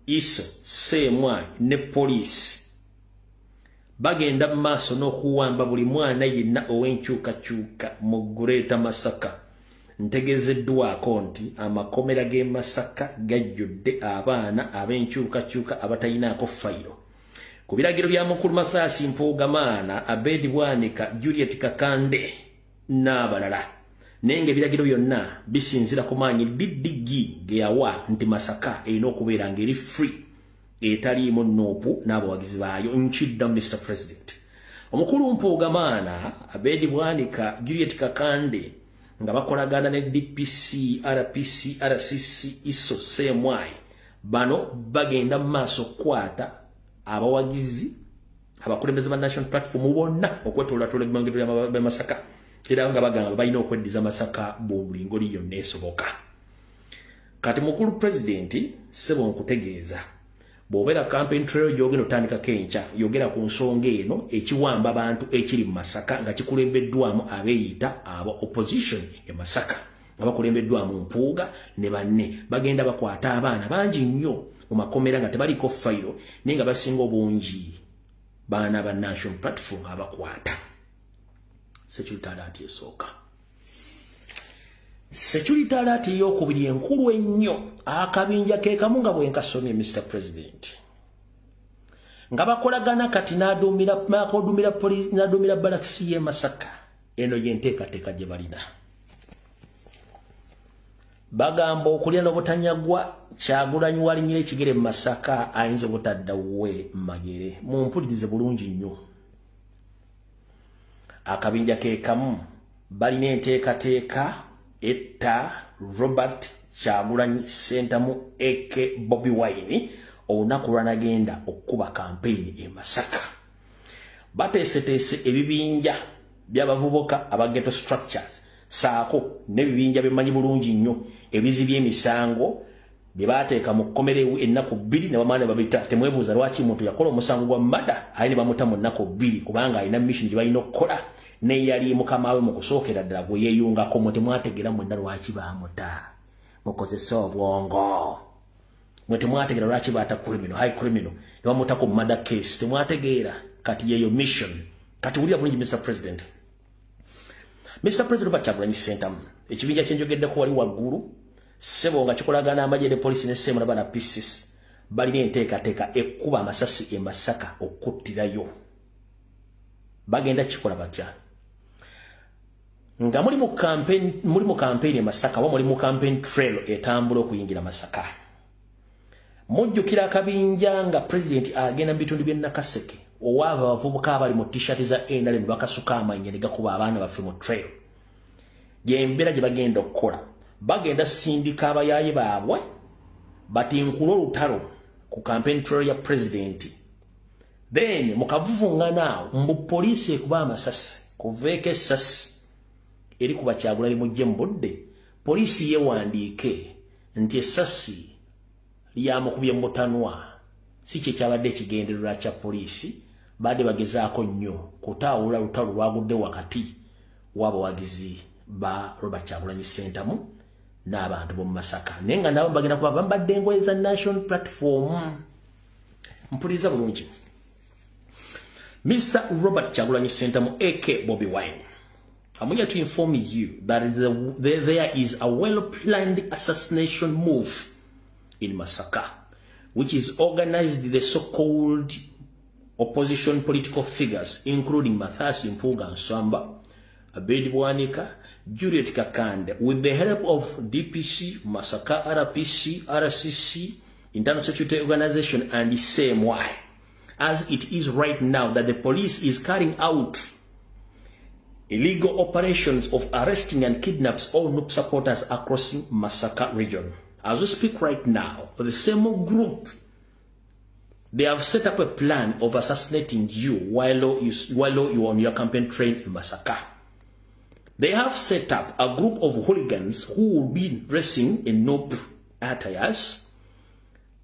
Speaker 1: ISO semwa ne police bagenda maaso n'okuwamba buli mwana yenna ow'enkyukakyuka mu Greater Masaka ntegezeddwako nti amakomera g'e Masaka gajjudde abaana ab'enkyukakyuka abatayinaako fayiro ku biragiro bya mukulu Mathias Mpuugamaana Abedi Bwanika Juliet Kakande n'abalala nenge biragiro byonna bisinzira ku maanyi DDG ge yawa nti Masaka erina okubeera ng'eri free etaliimu noopu n'abawagizi baayo nkidda Mr. President omukulu Mpuugamaana Abedi Bwanika Juliet Kakande nga bakolagana ne DPC RPC RCC ISO CMY bano bagenda maaso kwata abawagizi abakulembeze ba National Platform bonna okwetoolatola ebimangiro bya Masaka era nga bagamba balina okweddiza Masaka bulingo liyo neesoboka kati mukulu president sebo nkutegeeza bw'obeera campaign trail gyogenda otandika kenca yogera ku nsonga eno ekiwamba abantu ekiri mu Masaka nga kikulembeddwamu abeeyita aba opposition e Masaka abakulembeddwamu Mpuuga ne banne bagenda bakwata abaana bangi nnyo mu makomera nga tebaliko fayiro naye nga basinga obungi baana ba National Platform abakwata security alert esooka security alert ey'okubiri enkulu ennyo akabinja ke kamu nga bwenkasomye Mr. President nga bakolagana kati n'adumira police n'adumira balakisi y'e Masaka eno yenteekateeka gye balina bagamba okulya n'obutanyagwa Kyagulanyi walinyira ekigere mu Masaka ayinza obutadda we magere mumpulirize bulungi nnyo akabinja ke kamu balina enteekateeka etta Robert Kyagulanyi Center mu Eke Bobi Wine olunaku lwanagenda okuba campaign e Masaka bateeseteese ebibinja by'abavubuka aba ghetto structures saako n'ebibinja bimanyi bulungi nnyo ebizibya emisango bye baateeka mu kkomera ennaku 2 ne bamaana babita temwebuuza lwaki muntu yakola omusango gwa mada ayi ne bamuta mu nnaku 2 kubanga alina mission gye balina okukola ne yali mukama we mu kusookera ddala gwe yeeyungako mwe temwategeera mwenna lwaki baamuta mukozesa obwongo mwe temwategeera lwaki baata criminal high criminal ne bamuta ku murder case temwategeera kati yeeyo mission kati wulira bulungi Mr. President Kyagulanyi Center ekibinja kyenjogeddeko wali waggulu sebo nga kikolagana amagye ne police ne semu na bana pieces balina enteekateeka ekkuba amasasi e Masaka okuttirayo bagenda kikola batya nga muri mu campaign e Masaka wa muri mu campaign trail etambula okuyingira Masaka mujjukira akabinja nga president agenda mu bitundu by'e Nakaseke owaava abavubuka abali mu t-shirt za NRM bakasuka amanya ne gakuba abaana baffe mu trail gy'embeera gye bagenda okukola bagenda sindika abayaayi baabwe batinkula olutalo ku campaign trail ya president then mukavuvungana mbu poliisi ekuba amasasi kuveeko essasi eri kuba Kyagulanyi mujje mu budde poliisi yewandiike nti essasi lyamukubye mu butanwa si kye kyabadde ekigendererwa kya poliisi badde bagezaako nnyo kutaawula lutalo lwagudde wakati w'abawagizi ba Robert Kyagulanyi Ssentamu n'abantu b'omu Masaka naye nga nabo bagenda kuba bambadde engoye za National Platform. Mpuliriza bulungi. Mr. Robert Kyagulanyi Ssentamu aka Bobby Wine, I'm here to inform you that there is a well-planned assassination move in Masaka, which is organized the so-called opposition political figures, including Mathasi Mpuga Nsamba, Abedi Bwanika, Juliet Kakande, with the help of DPC, Masaka, RPC, RCC, Internal Security Organization, and the same why, as it is right now that the police is carrying out illegal operations of arresting and kidnaps all NUP supporters across Masaka region. As we speak right now, the same group, they have set up a plan of assassinating you while you're on your campaign train in Masaka. They have set up a group of hooligans who will be dressing in NUP attires.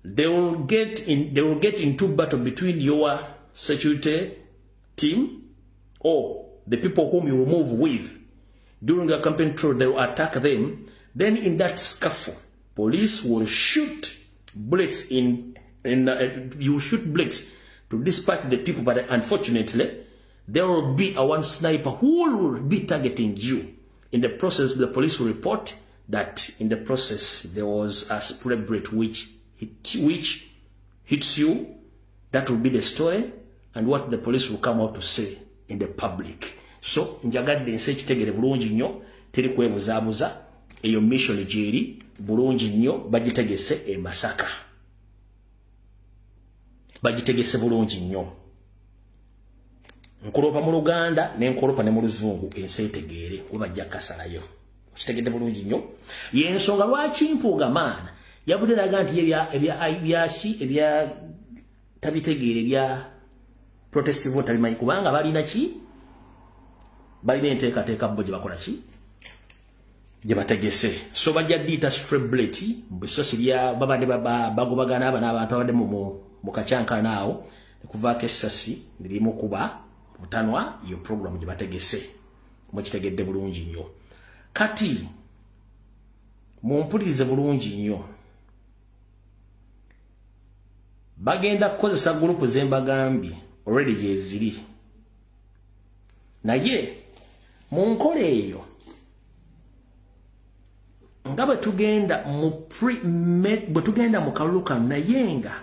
Speaker 1: They will get into battle between your security team or the people whom you move with. During your campaign tour, they will attack them. Then in that scuffle, police will shoot bullets you shoot bullets to dispatch the people, but unfortunately, there will be a one sniper who will be targeting you. In the process, the police will report that in the process, there was a spray bullet which hits you. That will be the story and what the police will come out to say in the public. So, njagadde nse kitegere bulungi nnyo teri kwebuzaabuza eyo mission gyeri bulungi nnyo bagitegese e Masaka. Bagitegese bulungi nnyo. Nkolopa mu Luganda ne nkolopa ne mu Luzungu ense etegeere we bajja kasalayo. Kitegedde bulungi nnyo. Yensonga lwaki Mpuuga maana yavudde laga nti ebya tabitegeere ebya protest vote bimanyi kubanga balina ki balina enteekateeka bo gye bakola ki gye bategese. So bajja ddiita straight mbusosi lya babadde bagobagana aba n'abantu abadde mu kacyankana awo okuvaako essasi lirimu kuba butanwa iyo program gye bategese mukitegedde bulungi nnyo. Kati mumpulirize bulungi nnyo. Bagenda kukozesa gurupu zembagambye already yeziri. Naye mu nkola eyo nga bwe tugenda mu kalulu kano naye nga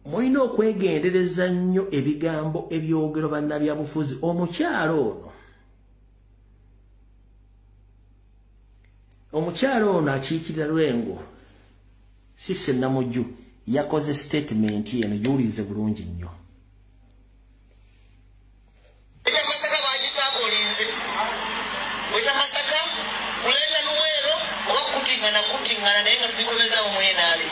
Speaker 1: mulina okwegendereza nnyo ebigambo ebyogerwa bannabyabufuzi. Omukyalo ono akiikirira Lwengo Sisse Namujju yakoze statement eno gy'owulirize bulungi nnyo.
Speaker 4: Kutingana naye nga tubikomeza omwenaale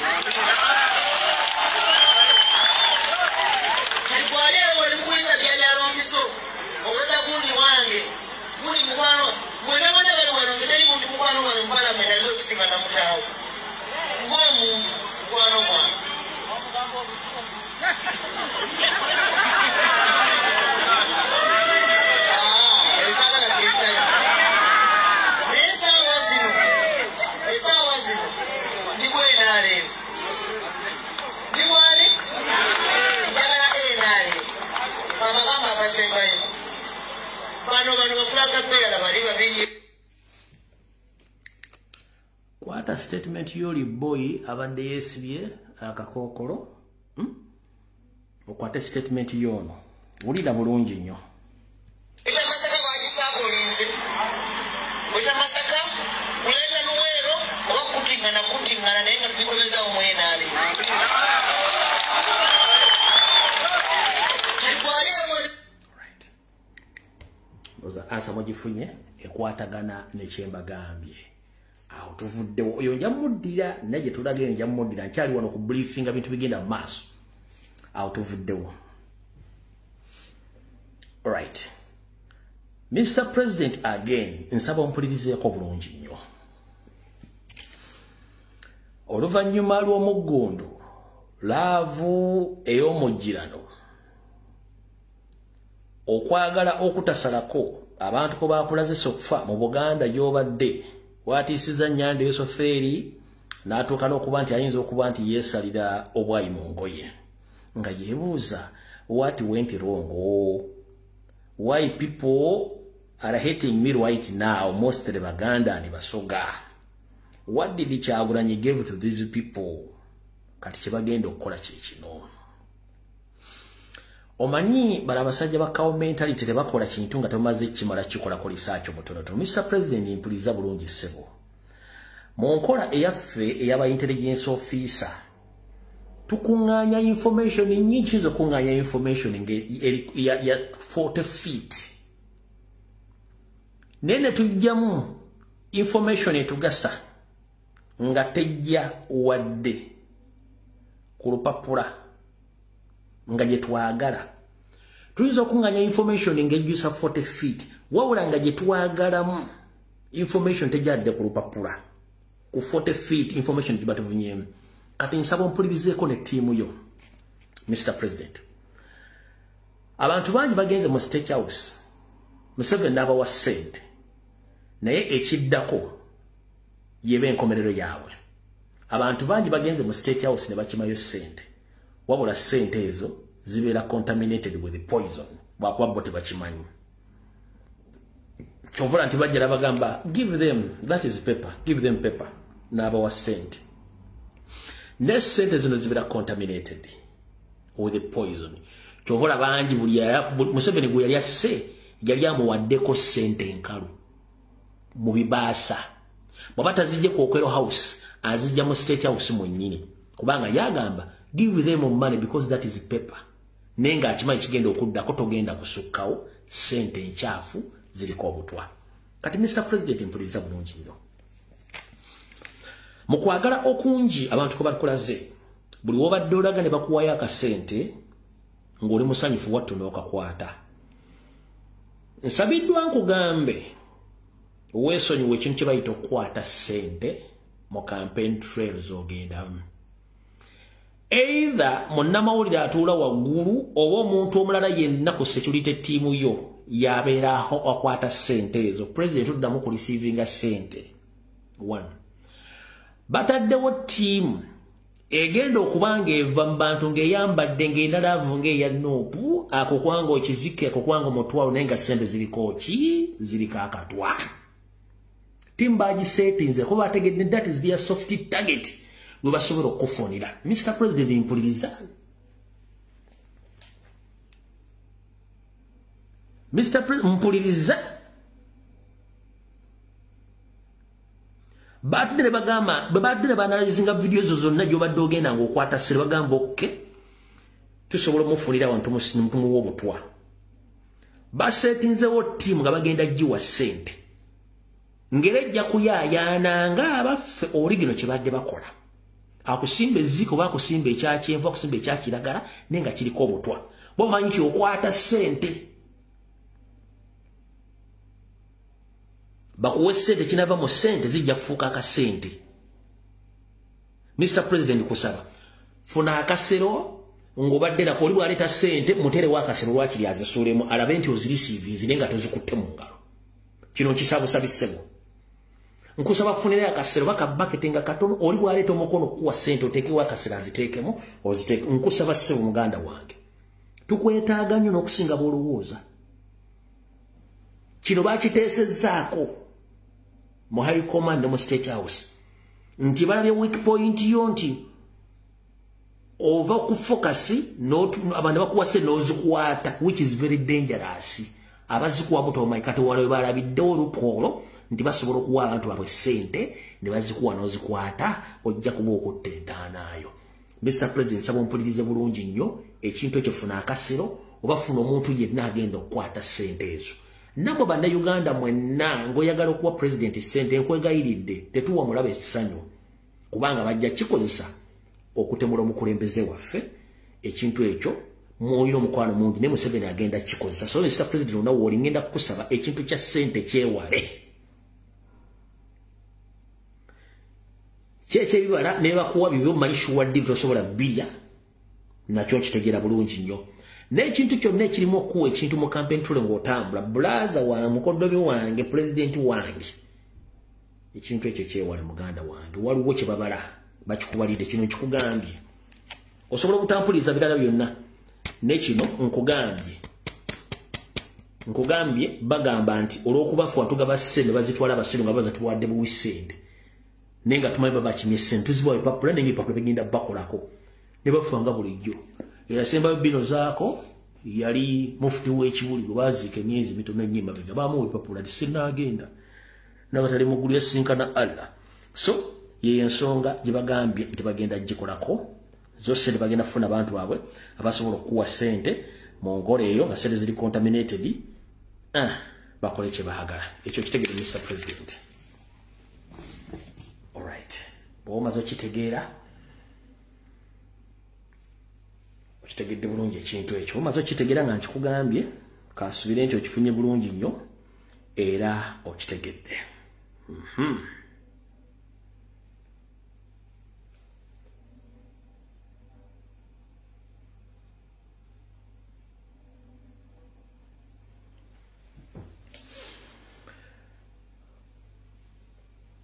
Speaker 4: alikwaleero olikuwisa byalalo mpiso oweza gundi wange guli mukwano mwenabona bali wano nze teri muntu mukwano wange mupalamenti ayinza okusinga namutaawo ng'omuntu mukwano gwange esaagala ketayo esaawa zino ndigwenaaleero ndigwani njagala enaaleero abagamba abasembayo bano bafulaka kweyala bali babiri.
Speaker 1: Kwata statement yoli boy abadde yeesibye akakookolo. Okwate statement yono wulira bulungi nnyo.
Speaker 4: Eba Masaka bagisaako olinze weta Masaka kuleeta Luweero oba kutingana naye nga tubikoleza omwenaale
Speaker 1: oza ansa mugifunye ekwatagana nekyemba gambye awo tuvuddewo oyo njamuddira naye gye tulagire njamuddira nkyali wano ku briefinga bintu bigenda mu maaso awo tuvuddewo. Right. Mr. President again nsaba ompulirizeeko bulungi nnyo. Oluvannyuma lw'omuggundu laavu ey'omujjirano okwagala okutasalako abantu ko bakulazise okufa mu Buganda gy'obadde watiisiza Nyanda Yosoferi n'atuuka n'okuba nti ayinza okuba nti yeesalira obwayi mu ngoye nga yeebuuza what went wrong, why people are hating me right now, mostly Baganda and Basoga. What did Kyagulanyi give to these people? Kati kibagenda okukola kino. Omanyi barabasajja ba mentality tebakola kintu nga temaze kimala kikola ko research mutonotono. Mr. President impuliza bulungi ssebo. Mu nkola eyaffe eyaba intelligence officer tukunganya information nyingi zo kunganya information ya 40 feet. Nene tujjamu information etugasa nga tejja wadde ku lupapula nga gye twagala. Tuyinza okunganya information ng'ejjusa 40 feet wabula nga gye twagalamu information tejjadde ku lupapula ku 40 feet information giba tuvunyeemu. Kati nsaba ompulirizeeko ne ttiimu yo. Mr. President, abantu bangi bagenze mu State House Museveni n'abawa ssente naye ekiddako yeba enkomerero yaabwe. Abantu bangi bagenze mu State House ne bakimayo ssente wabula ssente ezo zibeera contaminated with poison bwakuba bo tebakimanyi. Kyovula nti bajjala bagamba give them, that is paper, give them paper, n'abawa ssente. Ne ssente zino zibeera contaminated with the poison. Kyovula bangi Museveni gwe yali asse yali amuwaddeko ssente enkalu mu bibaasa. Bw'aba tazijje ku Okwero House azijja mu State House mwennyini kubanga yagamba give them money because that is paper. Nenga akimanyi kigenda okuddako togenda kusukkawo ssente enkyafu ziriko obutwa. Kati Mr. President mpuliriza bulungi nnyo. Mu kwagala okungi abantu ko bakulaze buli wobadde olaga ne bakuwayo akasente ng'oli musanyufu wattu n'okakwata. Nsabiddwa nkugambe weesonyiwa ekintu kye bayita okukwata ssente mu campaign trails ogendamu. Either munnamawulire atuula waggulu oba omuntu omulala yenna ku security team yo yabeeraho akwata ssente ezo. President tuddamu ku receivinga ssente. 1. Bataddewo team egenda okubanga eva mu bantu ng'eyambadde ng'endalaavu ng'eya Nuupu ako kwanga ekizike ako kwanga omutwalo naye nga ssente ziriko ki ziriko akatwa. Team bagisetinze kuba bategedde that is their soft target we basobola okufunira. Mr. President impuliriza. Mr. President mpuliriza. Badde ne bagamba babadde ne banalizinga video zo zonna gy'obadde ogenda ng'okwata ssere bagamba okke tusobola omufunira abantu mu w'obutwa. Basetinzewo ttiimu nga bagenda giwa ssente ng'erejja kuyaayaananga abaffe oligino kye badde bakola. Akusimba ezziko oba akusimba ekya kyenvu akusimba ekya kiragala naye nga kiriko obutwa. Bomanyi nti okwata ssente bakuwe ssente kinava mu ssente zijja kufuuka akasente. Mr. President kusaba funa akasero ng'obadde nako oli bw'aleeta ssente muterewo akasero lwakiri azisuulemu alabe nti ozirisiivinze naye nga tozikutte mu ngalo. Kino nkisabusabisebo. Nkusaba funire akasero baka bucket nga katono oli bw'aleeta omukono kuwa ssente oteekewo akasero aziteekemu oziteeke. Nkusaba ssebo muganda wange tukwetaaga nnyo n'okusinga bw'olowooza. Kino bakiteesezzaako mu High Command mu State House nti balabye weak point yo nti ova kufokasi abantu bakuwase n'ozikukwata which is very dangerous. Abazikuwa buto omayi kati walawe balabiddewo olupolo nti basobola okuwa abantu baabwe ssente ne bazikuwa n'ozikwata ojja kuba okutte entaanaayo. Mr. President, nsaba ompulirize bulungi nnyo ekintu ekyo funa akasero oba funa omuntu yenna agenda okukwata ssente ezo. Namwe bannayuganda mwenna ng'oyagala okuwa President ssente nkwegayiridde tetuwa mulaba ekisanyu kubanga bajja kikozesa okutemula omukulembeze waffe ekintu ekyo mwolina omukwano mungi ne Museveni agenda kikozesa. So Mr. President onawo oli ngenda kukusaba ekintu kya ssente kyewale. Kyekibibala ne bakuwa bibyo manyishu wadde tosobola bilya nakyo nkitegeera bulungi nnyo. N'ekintu kyonna ekirimu okuwa ekintu mu campaign tule ng'otambula bulaza wa mukoddomi wange President wange ekintu ekyo kyewale muganda wange waliwo kye babala bakikubalidde kino nkikugambye osobola obutampuliriza birala byonna n'ekino nkugambye bagamba nti olw'okubafuwa tugaba ssente bazitwala abasiru nga bazituwadde buwisende nenga tumanyi baba kimye ssente tuzibawa ebipapula nenga ebipapula bigenda bakolako ne bafuwanga bulijjo. Eyasembayo bino zaako yali mufuti w'ekibuli gwe baziika emyezi mitono nnyo emabega baamuwa ebipapula ti sinnaagenda n'abatali mu ggulu yasinkana Allah. So ye ensonga gye bagambye nti bagenda gikolako zo ssente bagenda kufuna abantu baabwe abasobola okuwa ssente mu nkola eyo nga ssente ziri contaminated bakole kye baagala. Ekyo kitegere Mr. President. Alright, bw'omaze okitegeera okitegedde bulungi ekintu ekyo omaze okitegeera nga nkikugambye kansubire nti okifunye bulungi nnyo era okitegedde.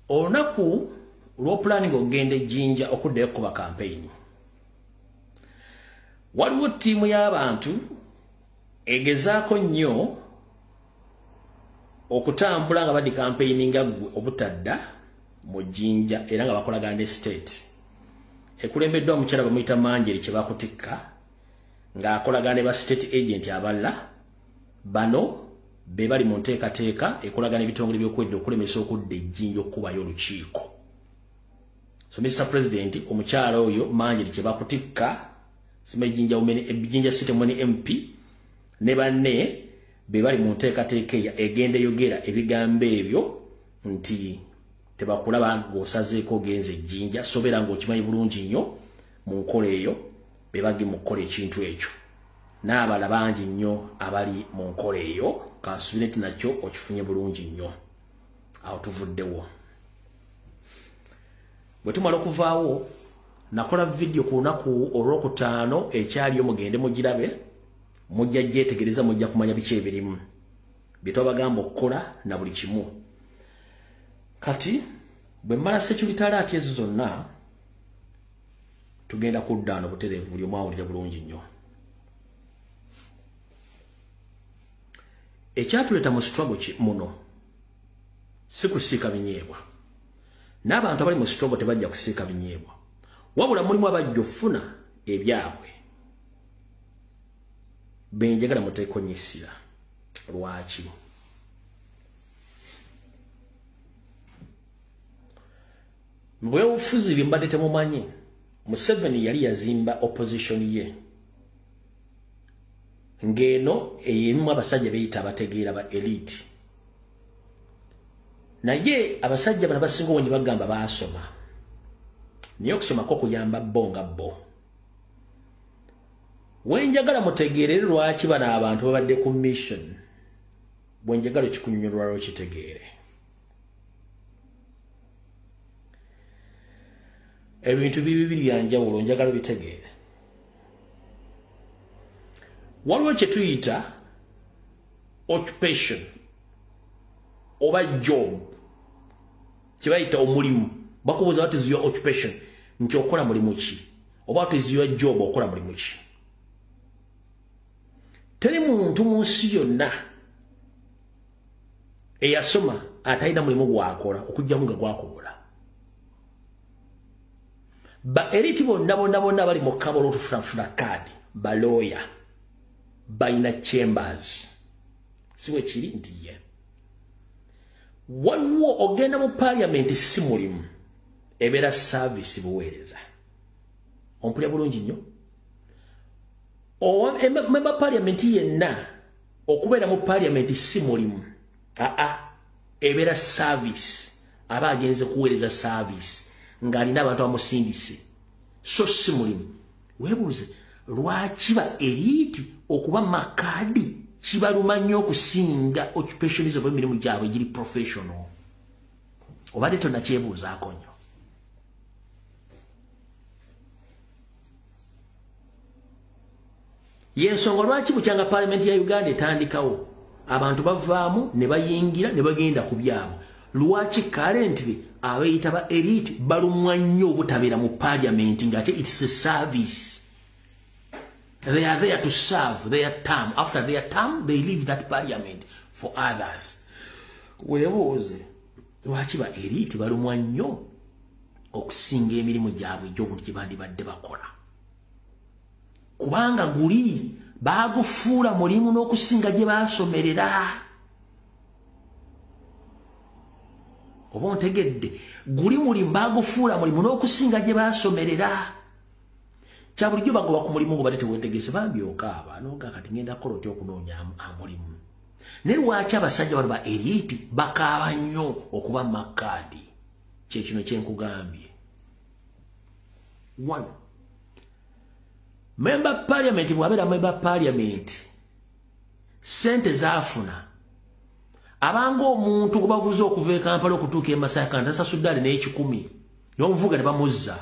Speaker 1: Olunaku lw'opulaning ogenda ejjinja okuddayo kuba kampeyini waliwo ttiimu y'abantu egezaako nnyo okutambula nga badi kampeyini nga ggwe obutadda mu jjinja era nga bakolagana ne state ekulembeddwa omukyala bamuyita Manjeri kye bakutikka ng'akolagana ne ba state agent abalala bano be bali mu nteekateeka ekolagana ebitongole by'okwedda okulemesa okudda ejjinja okukubayo olukiiko. So Mr. President omukyala oyo Manjeri kye bakutikka ejjinja site mwene MP ne banne be bali mu nteekateeka egenda eyogera ebigambo ebyo nti tebakulaba ng'osazeeko ogenza ejjinja sobera ng'okimanyi bulungi nnyo mu nkola eyo be bagi mu kukola ekintu ekyo n'abala bangi nnyo abali mu nkola eyo kansubire nti nakyo okifunye bulungi nnyo awo tuvuddewo. Bwe tumala okuvaawo nakola video ku lunaku olw'okutaano ekyaliyo mugende mugirabe mujja gyetegereza mujja kumanya biki ebirimu bye twabagamba okukola na buli kimu. Kati bwe mmala security alert ezo zonna tugenda kuddaano butereevu buli omwawulire bulungi nnyo. Ekyatuleeta mu struggle muno si kusiika binyeebwa n'abantu abali mu struggle tebajja kusiika binyeebwa wabula mulimu abajja ofuna ebyabwe benjagala muteekonyesira. Lwaki? Bwebufuzi bye mbadde temumanyi Museveni yali yazimba opposition ye ng'eno eyemu abasajja beyita abategeera ba elite naye abasajja bano basinga obungi bagamba baasoma naye okusomako kuyamba bo nga bo. Wenjagala mutegeerere lwaki bano abantu babadde ku mission bwenjagala ekikunyonyola lwaki kitegeere. Ebintu bibiri byanjawulo njagala bitegeere. Waliwo kye tuyita occupation oba job kye bayita omulimu bakubuuza what is your occupation nti okola mulimu ki oba what is your job okola mulimu ki. Teri muntu mu nsi yonna eyasoma atalina mulimu gwakola okujjamu nga gwakobola. Ba elite bonna bali mu kkabo olw'otufunafuna kaadi ba lawyer balina chambers si bwe kiri nti ye waliwo ogenda mu parliament si mulimu ebeera service buweereza ompulya bulungi nnyo member parliament yenna okubeera mu parliament si mulimu ebeera service aba agenze kuweereza service ng'alina abantu amusindise so si mulimu weebuuze lwaki ba elite okuba makadi kibaluma nnyo okusinga occupationism emirimu gyabwe giri professional obadde tonnakyebuuzaako nnyo yensonga lwaki bukyanga parliament ya Uganda etandikawo abantu bavaamu ne bayingira ne bagenda ku byabo lwaki currently abeeyita ba elite balumwa nnyo obutabeera mu parliament ng'ate it's a service. They are there to serve their term. After their term, they leave that parliament for others. Weebuuze lwaki ba elite balumwa nnyo okusinga emirimu gyabwe egy'obuntu gye bandibadde bakola kubanga guli baagufuula mulimu n'okusinga gye baasomerera oba ontegedde guli mulimu baagufuula mulimu n'okusinga gye baasomerera kya bulijjo bagoba ku mulimu gubadde teweetegese bambyokaaba n'oga kati ngenda kukola otya okunoonya amulimu naye lwaki abasajja bano ba elite bakaaba nnyo okuba makadi kyekino kyenkugambye 1 member parliament bw'abeera member parliament sente zaafuna abanga omuntu gwe bavuze okuva e Kampala okutuuka e Masaka ntasasudde ali n'ekikumi n'omuvuga ne bamuzza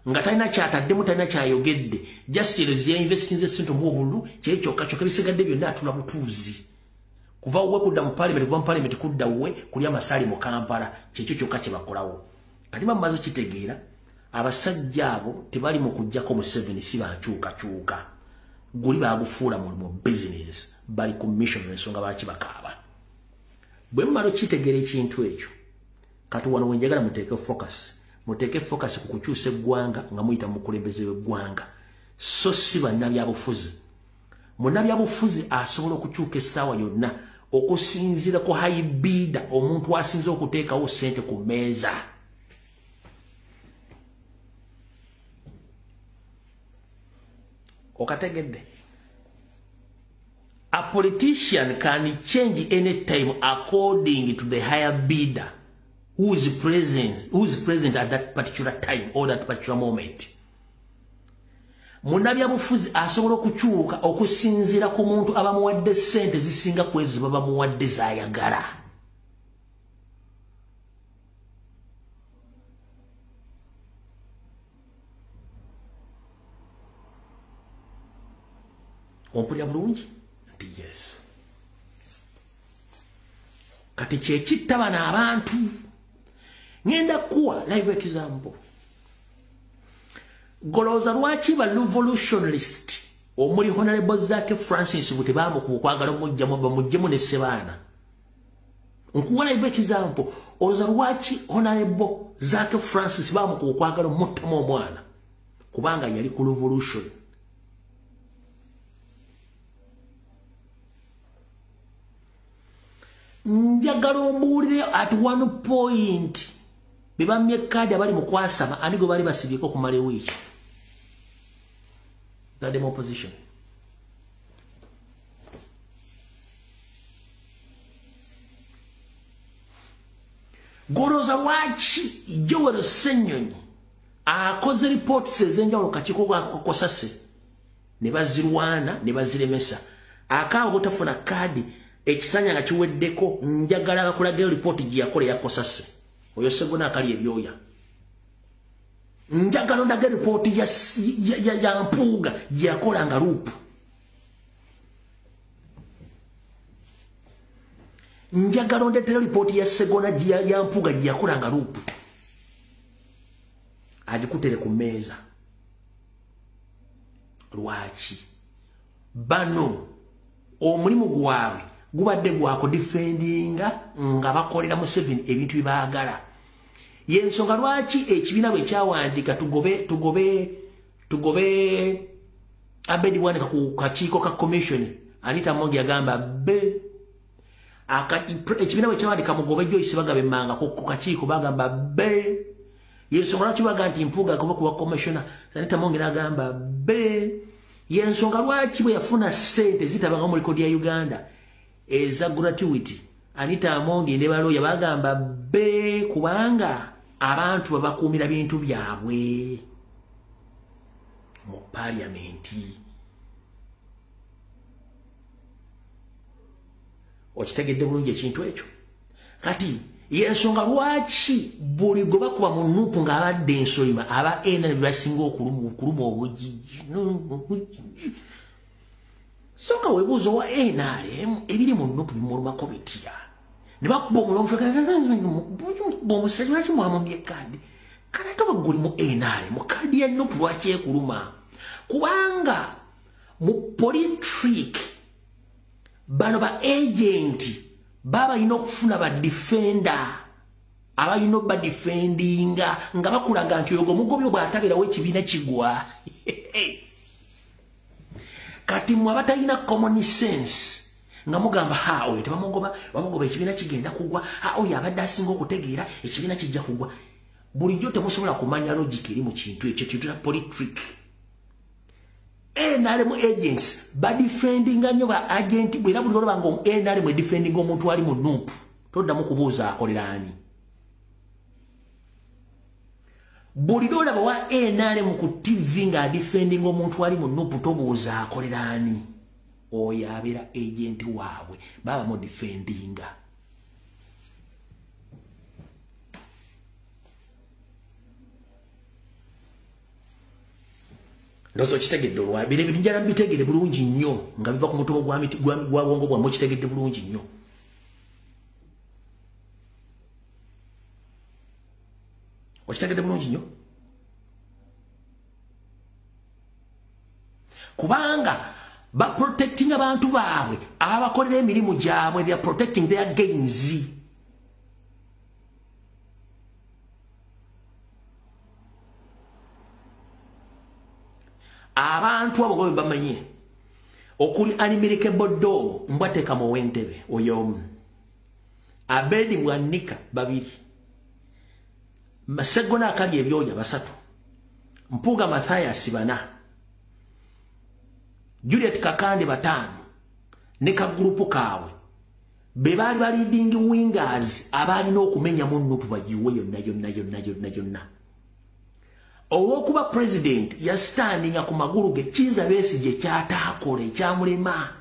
Speaker 1: nga talina kyataddemu talina kyayogedde just yainvestinze sente mu obululu kyekyo kyokka bisigadde byonna atula butuuzi kuva we kudda mu parliament kuva mu parliament kudda we kuli amasaali mu Kampala kyekyo kyokka kye bakolawo kati bamaze okitegeera abasajja abo tebali mu kujjako mu 7 si bankyukakyuka guli baagufuula mu business bali ku mission ensonga baki bakaaba bwe mmala okitegeera ekintu ekyo kati wano wenjagala muteeke focus ku kukyusa eggwanga nga muyita mu kulembeze w'eggwanga so si bannabyabufuzi munnabyabufuzi asobola okukyuka essaawa yonna okusinziira ku high bidder omuntu asinze okuteekawo ssente ku mmeeza okategedde a politician can change any time according to the higher bidder who is present at that particular time or that particular moment. Munnabyabufuzi asobola okukyuka okusinziira ku muntu abamuwadde ssente zisinga ku ezo baba muwadde zaayagala. Ompulya bulungi? Nti yes. Kati kyekitta bano abantu ngenda kuwa live example. Golooza lwaki ba revolutionalist omuli Honorable Zaake Francis buti baamu ku kwagala mujjemu ne Sebaana. Nkuwa live example. Olooza lwaki Honorable Zaake Francis baamu ku kwagala muttamu omwana kubanga yali ku revolution. Njagala ombuulire at one point bebamye kadi abali mu kwasama ani gwe bali basibyeko kumala ewiiki. The demo opposition. Golooza lwaki Joel Ssenyonyi akoze reports ez'enjawulo kakiiko kakosase ne bazirwana ne baziremesa akaaba butafuna kadi ekisanya nga kiweddeko njagala akulaga report gye yakola yakosase oyo segona akali ebyoya njagala ndaga report ya Mpuuga gye yakola nga loop njagala ndetera report ya segona ya Mpuuga gye yakola nga loop agikutere ku mmeeza lwaki bano omulimu gwabwe gubadde gwako defendinga nga bakolera mu 7 ebintu bibaagala yensonga lwaki ekibiina bwe kyawandika tugobe Abedi Bwanika ku kakiiko ka commission Anita Mongi agamba be ekibiina bwe kyawandika Mugobe Joyce bagabemmanga ku kakiiko bagamba be yensonga lwaki baga nti Mpuuga agomba kuba commissioner Sanita Mwongera agamba be yensonga lwaki bwe yafuna ssente zitabanga mu likodi ya Uganda eza gratuity Anita Amongi ne baloya bagamba be kubanga abantu babakuumira bintu byabwe mu parliamenti. Okitegedde bulungi ekintu ekyo kati yensonga lwaki buli gwe bakuba mu Nuupu ng'abadde ensolima aba ena basinga okuluma obujiji soka webuuzo wa NRM ebiri mu Nuupu bimulumako bitya ne bakuba omulamufeomusajja lwaki mwamumye kadi kati ate baguli mu NRM kadi ya Nuupu lwaki ekuluma kubanga mu politrick bano ba agenti baba inokufuna ba defender aba ino ba defendinga nga bakulaga nti yogo mugobyo bwatabira we kibiina kigwa kati mwabatalina common sense nga mugamba oyo bamugoba ekibiina kigenda kugwa oyo abadde asinga okutegeera ekibiina kijja kugwa bulijjo temusobola kumanya logic eri mu kintu ekyo kitula politrick. NRM agents ba defending nnyo ba agent bwera buli lwa ngo NRM defending omuntu ali mu Nuupu toddamu kubuuza akolerani buli dola ba NRM ku TV nga defending omuntu ali mu Nuupu tobuuza akolerani oyo abeera agent waabwe baba mu defendinga. Ndozo kitegedde olwa bire bijjala bitegedde bulungi nnyo nga biva ku mutobo gwa miti gwa wongo gwa mo kitegedde bulungi nnyo. Okitegedde bulungi nnyo kubanga ba protecting abantu baabwe abakolera emirimu gyabwe, they are protecting their gains. Abantu abo gobe bamanye okuli unmirikable dog mbwateka mu wentebe oyo Abedi Bwanika babiri Masegona akali ebyoya basatu Mpuuga Mathias bana Juliet Kakande batano ne ka grupu kaabwe be bali leading wingers abali n'okumenya mu Nuupu bagiwe yonna owokuba president ya standing ku magulu ge Kizza Besigye kyataakole ekyamulema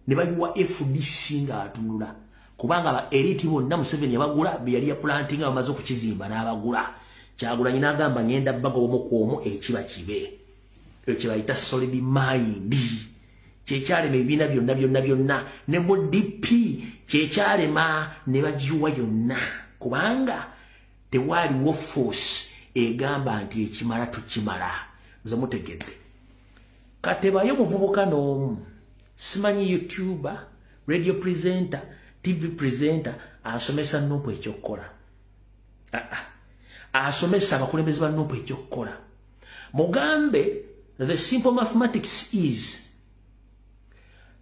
Speaker 1: ne bayiwa FDC nga atunula kubanga ba elite bonna Museveni yabagula be yali ya planting amaze okukizimba n'abagula Kyagulanyi n'agamba ngenda bago omukwomu ekiba kibe ekibayita solid mind kyekyalema ebibiina byonna ne mu DP kyekyalema ne bagiwa yonna kubanga tewaliwo force egamba nti ekimala tukimala nze mutegedde katebayo muvubuka n'omu simanyi YouTuber, radio presenter, TV presenter asomesa Nuupu ekyokukola asomesa abakulembeze ba Nuupu ekyokukola mugambe the simple mathematics is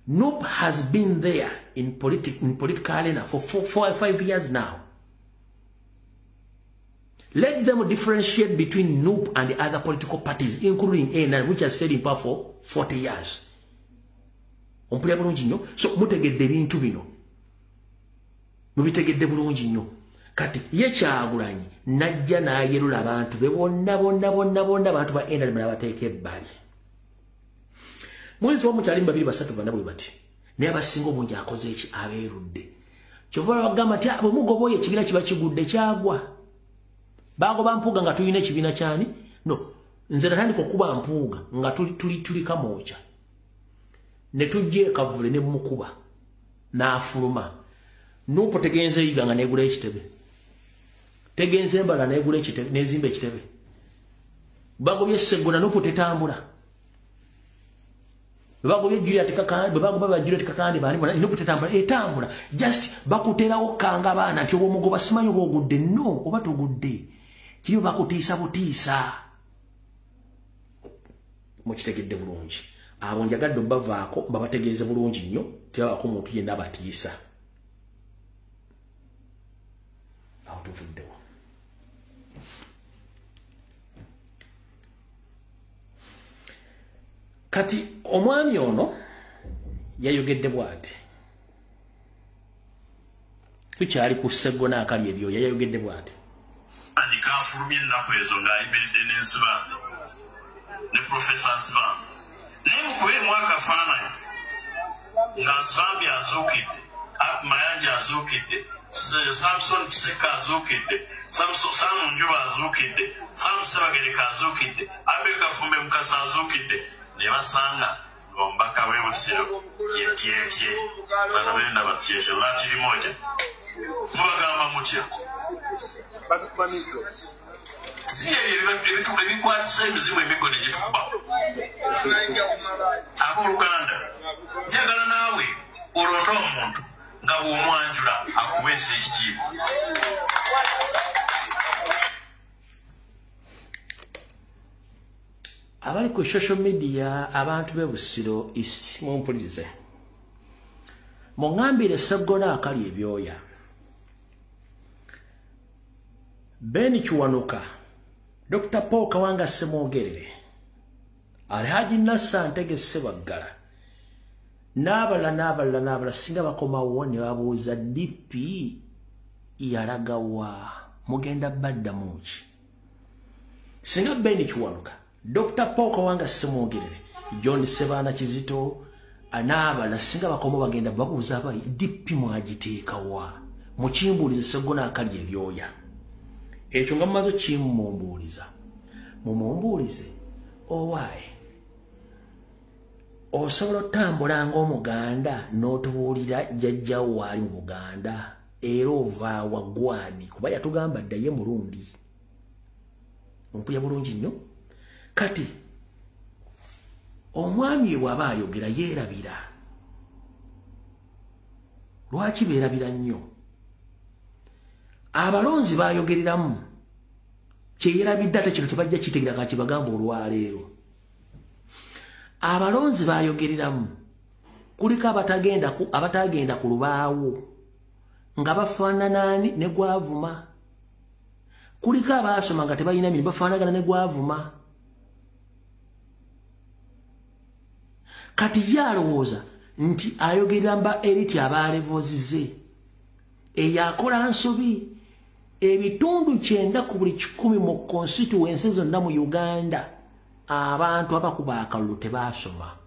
Speaker 1: Nuupu has been there in political arena for 4 or 5 years now. Let them differentiate between Nuupu and the other political parties, including NRM, which has stayed in power for 40 years. Ompulya bulungi nnyo, so mutegedde ebintu bino. Mubitegedde bulungi nnyo. Kati ye Kyagulanyi najja n'ayerula abantu be bonna abantu ba NRM n'abateeka ebbali. Mwezi wa mukyali 2-3 bana bwe bati. Naye abasinga obungi akoze eki abeerudde. Kyova bagamba nti abo mugoboye ekibiina kiba kigudde kyagwa. Bagoba Mpuuga nga tulina ekibiina kyani? No, nze natandika okuba Mpuuga nga tuli kamooca. Ne tujje Kavule ne mukuba n'afuluma. Nuupu tegenze yiga nga negula ekitebe. Tegenze Mbala negula ekitebe nezimba ekitebe. Bagobye Sseggona Nuupu tetambula. Bagobye Juliet Kakande, bagoba Juliet Kakande bali bona Nuupu tetambula etambula. Just bakuterawo kanga baana nti omugoba simanyi ogudde no oba togudde. Kiyo bakutiisa butiisa. Mukitegedde bulungi. Abo njagadde bavaako babategeeze bulungi nnyo tebako muntu yenna abatiisa. tuvuddewo. Kati omwami ono yayogedde bw'ati. Tukyali ku Sseggona akali ebyo yayogedde bw'ati.
Speaker 5: Kafulumye ennaku ezo ng'ayimiridde n'ensibambi ne Profesa Nsibambi. Naye mukubeemu akafaananyi nga Nsibambi azuukidde, Mayanja azuukidde, Samson Kiseka azuukidde, Samu Njuba azuukidde, Samu Ssebagereka azuukidde, Abel Kafumbe Mukasa azuukidde, ne basanga ng'omubaka w'e Busiro ye Tyetye. Bano benda batyetye Latiri moja. Mubagamba mutya? Si ebikwatisa emizimu emigo ne gituba. Abooluganda, njagala naawe olonda omuntu nga bw'omwanjula akubeesa ekitiibwa.
Speaker 1: Abali ku social media abantu b'e Busiro East mumpulirize. Mungambire Sseggona akali ebyoya. Ben Kiwanuka, Dr. Paul Kawanga Ssemwogerere, Alhaji Nassan Ntege Ssebaggala, n'abalala singa bakomawo ne babuuza DP yalagawa mugenda baddamu ki. Singa Ben Kiwanuka, Dr. Paul Kawanga Ssemwogerere, John Sebaana Kizito, n'abalala singa bakomawo bagenda babuuza abayi DP mwagiteekawa mukimbuulize Sseggona akali ebyoya. Ekyo nga mumaze kimumbuuliza mumumbuulize owaaye osobola otambula ng'Omuganda n'otubuulira jjajjawo waali mu Buganda era ova waggwani kuba yatugamba ddaye mulundi ompuya bulungi nnyo. Kati omwami bw'aba ayogera yeerabira. Lwaki beerabira nnyo? Abalonzi bayogereramu kyeyerabidde ate kino tebajja kitegeera kakibagamba olwaleero. Abalonzi bayogereramu kuliko abatagenda ku lubaawo nga bafaanana ne Gwavuma, kuliko abaasoma nga tebalina mirimu bafaanagana ne Gwavuma. Kati ye alowooza nti ayogerera mba eriti abaalevozize eyakola nsobi ebitundu 9 ku buli 10 mu constituency zonna mu Uganda abantu abakuba akalulu tebaasoma.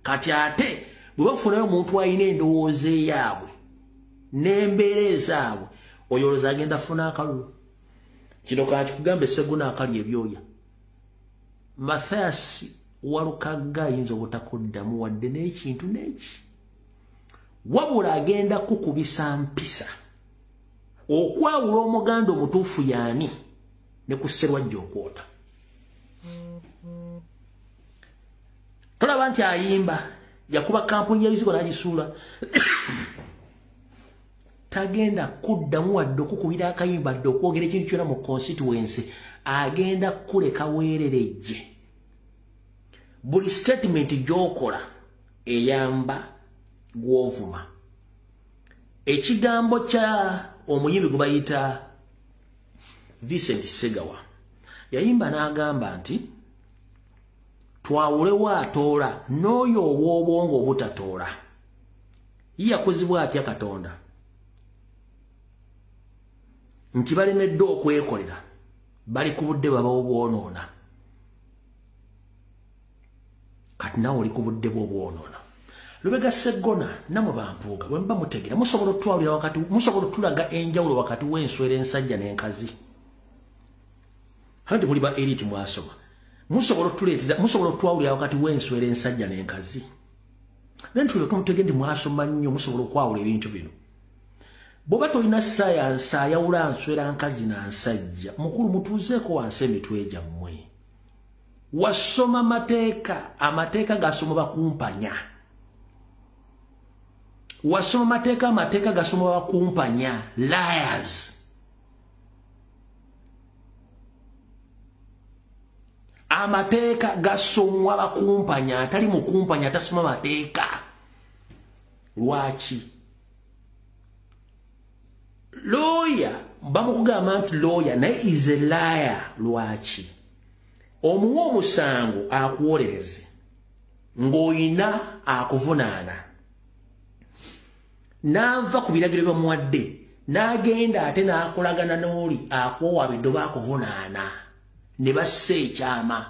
Speaker 1: Kati ate bwe bafunayo omuntu alina endowooza eyaabwe n'embeera ezaabwe oyo olowooza agenda funa akalulu. Kino kakikugambe Sseggona akali ebyoya. Mathias Walukagga ayinza obutakuddamu wadde n'ekintu n'eki. Wabula agenda kukubisa mpisa okwawula Omuganda omutuufu yaani ne ku Sserwajja okwota. Tolaba nti ayimba yakuba kampuni y'ebizigo n'agisuula. Tagenda kuddamu wadde okukubira akayimba wadde okwogera ekintu kyonna mu constituency. Agenda kuleka weererejje. Buli statement gy'okola eyamba gw'ovuma. Ekigambo kya omuyimbi gwe bayita Vincent Segawa yayimba n'agamba nti twawulewo atoola n'oyo obw'obwongo obutatoola. Yakozibwa atya Katonda nti balemeddwa okwekolera bali ku budde baba obwonoona. Kati nawe oli ku budde bw'obwonoona. Lubega Sseggona namwe bampuuga bwe mba mutegera musobola otwawulira wakati musobola otulaga enjawulo wakati w'enswera ensajja n'enkazi. Hati muli ba elite mwasoma. Musobola otwawulira wakati w'enswera ensajja n'enkazi. Then tulyoke mutegere nti mwasoma nnyo musobola okwawula ebintu bino. Bw'oba tolina ssayansi ayawula nswera nkazi na nsajja mukulu mutuuzeeko wansi emitwe gyammwe. Wasoma amateeka gasoma bakumpanya. Wasoma amateeka gasoma bakumpanya. Liars. Amateeka gasomwa bakumpanya atali mukumpanya atasoma mateeka. Lwaki? lawyer bamukugamba nti lawyer naye is a liar. Lwaki omuwa omusango akuwolereze ng'oyina akuvunaana n'ava ku biragiro bamuwadde n'agenda ate n'akolagana n'oli akuwabidde oba akuvunaana ne bassa ekyama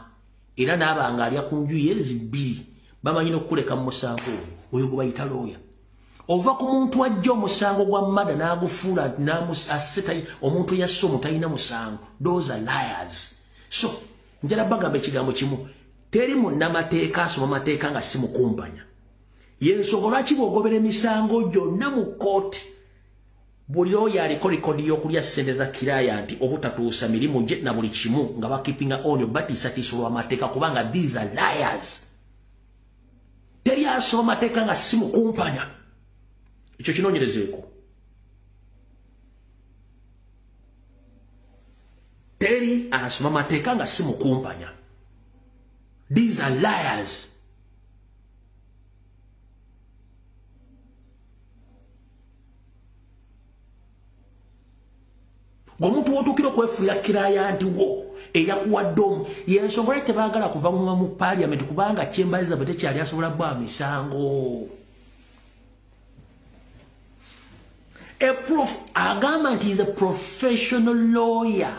Speaker 1: era n'abanga alya ku nju yezi bbiri bamanyi n'okukuleka mu musango oyo gwe bayita lawyer. Ova ku muntu ajja omusango gwa mmada n'agufuula omuntu yasse omuntu talina musango. Those are liars. So njala bagamba ekigambo kimu, teri munnamateeka asoma amateeka nga si mukumpanya. Y'ensonga lwaki bw'ogobera emisango gyonna mu kooti buli oyo aliko likodi y'okulya ssente za kiraya nti obutatuusa mirimu gye na buli kimu nga bakipinga onyo batiisatiisa olw'amateeka kubanga these are liars. Teri asoma amateeka nga si mukumpanya. Ekyo kinoonyerezeeko. Teri asoma amateeka nga si mukumpanya. These are liars. Gomuntu wotukira okwefuula kiraya nti wo eyakuwadde omu y'ensonga lwaki tebaagala kuva mu parliament kubanga Chambers bwe tekyali asobola bwa misango. Agamba nti is a professional lawyer.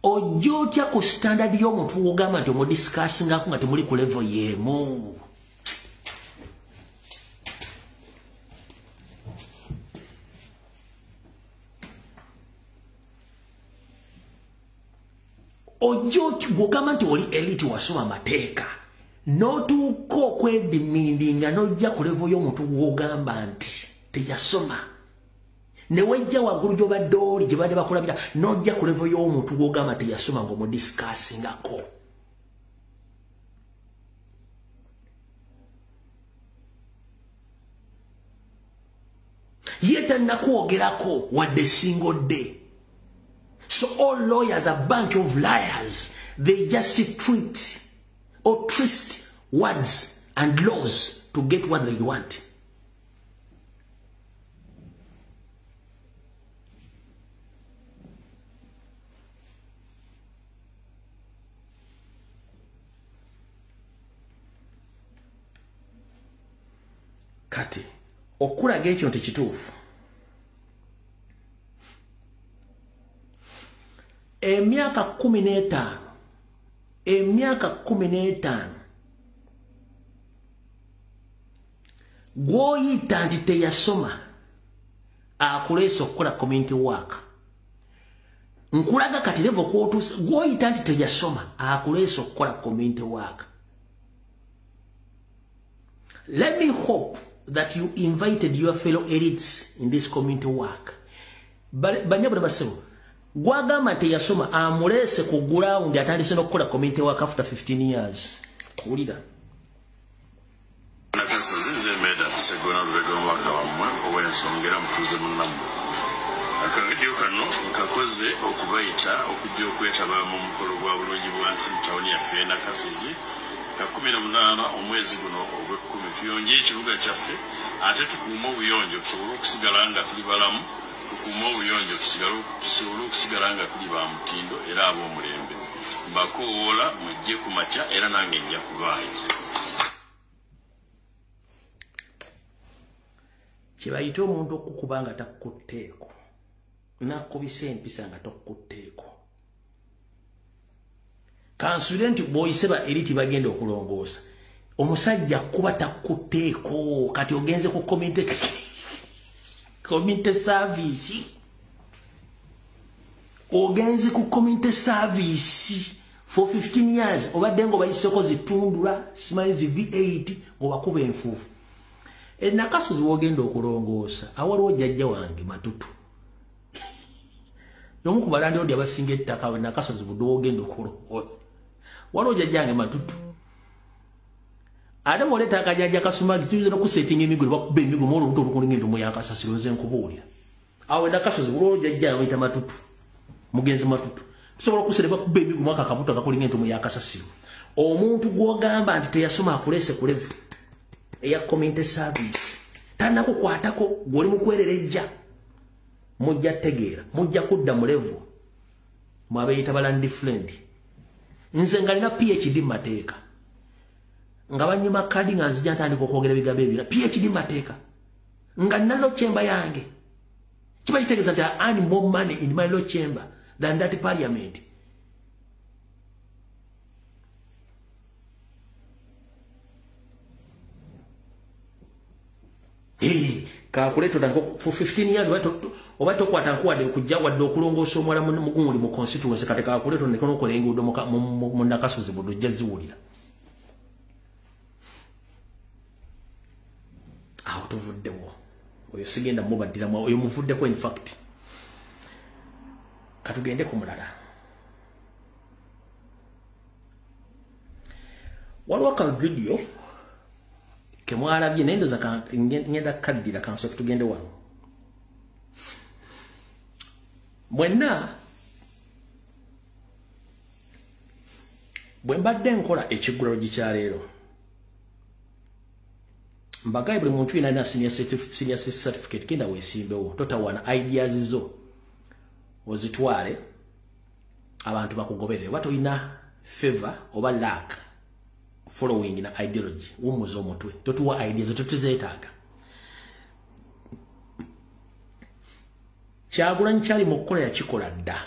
Speaker 1: Ojja otya ku standard y'omuntu w'ogamba nti omudiscussingako nga temuli ku level y'emu. Ojja gw'ogamba nti oli elite wasoma amateeka n'otuuka okwedimindinga n'ojja ku level y'omuntu w'ogamba nti teyasoma. Newejja waggulu gy'obadde oli gye badde bakulabira n'ojja ku level y'omuntu gw'ogamba teyasoma ng'omudiscussingako. Ye tannakwogerako wadde single day. So all lawyers are a bunch of liars. They just treat or twist words and laws to get what they want. Kati okulaga ekyo nti kituufu. Emyaka 15 gw'oyita nti teyasoma akuleese okukola community work. Nkulaga kati level kw'otuusa gw'oyita nti teyasoma akuleese okukola community work. Let me hope that you invited your fellow elites in this community work. Banyabula basebo gwagamba teyasoma amuleese ku ground atandise n'okukola community work after 15 years. Kulira
Speaker 5: Zimeda segona lwego mwaka wamwe owensongera mutuze munnamu. Akavidiyo kano nkakoze okubayita okujja okwetaba mu mukolo gwa bulungi bwansi mu tawuni yaffe e Nakasozi ka 18 omwezi guno ogw'ekkumi tuyonje ekibuga kyaffe ate tukuuma obuyonjo tusobole okusigala nga tuli balamu, tukuuma obuyonjo tusobole okusigala nga tuli ba mutindo era ab'omulembe. Mbakoola mujje ku makya era nange nja kubaayo.
Speaker 1: Kibayita omuntu okukuba nga takutteeko nakubisa empisa nga tokkutteeko. Kansule nti bw'oyise ba eriti bagenda okulongoosa omusajja kuba takutteeko kati ogenze ku community service. Ogenze ku community service for 15 years obadde ng'obayiseko zitundula simanyi zi V8 ng'obakuba enfuufu. E Nakasozi wogenda okulongoosa awaliwo jjajja wange Matutu y'omu ku balandiroodi abasinga ettaka we Nakasozi budde wogenda okulongoosa waliwo jjajja wange Matutu ate bw'oleeta akajjajja kasumagi tuyinza n'okuseetinga emiggo bakuba emiggo mu olubuto olukulinga entumu yakasasiro nze nkubuulira awo e Nakasozi waliwo jjajja bayita Matutu mugenzi Matutu tusobola okuseera bakuba emiggo mu akabuto akakulinga entumu yakasasiro. Omuntu gw'ogamba nti teyasoma akuleese ku level eya community service tanakukwatako gw'oli mu kwererejja. mujja tegeera mujja kudda mu level mwabeeyita balandi friend nze nga nina PhD mateeka nga banyima kadi nga nzija ntandika okwogera ebigambo ebira PhD mateeka nga nina law chamber yange kiba kitegeeza nti I earn more money in my law chamber than that parliament. Calculate for 15 years obato kwata nkuwadde okujja wadde okulongoosa omwala mugunguli mu constituency kati calculate ndikono okola enguudo mu Nakasozi budde ojja ziwulira. Awo tuvuddewo oyo sigenda mubaddiramu oyo muvuddeko in fact. Katugende ku mulala. Waliwo ka video kemwalabye nendoza ngenda kaddira kanso tugende wano. Mwenna bwe mbadde nkola ekiggulo gikyaleero mbagaye buli muntu yina senior certificate kenda weesimbewo totawana ideas zo ozitwale abantu bakugoberere wato ina favor oba lack following na ideology umuzo omutwe totuwa ideas totuzeetaaga. Kyagulanyi kyali mu kukola yakikola dda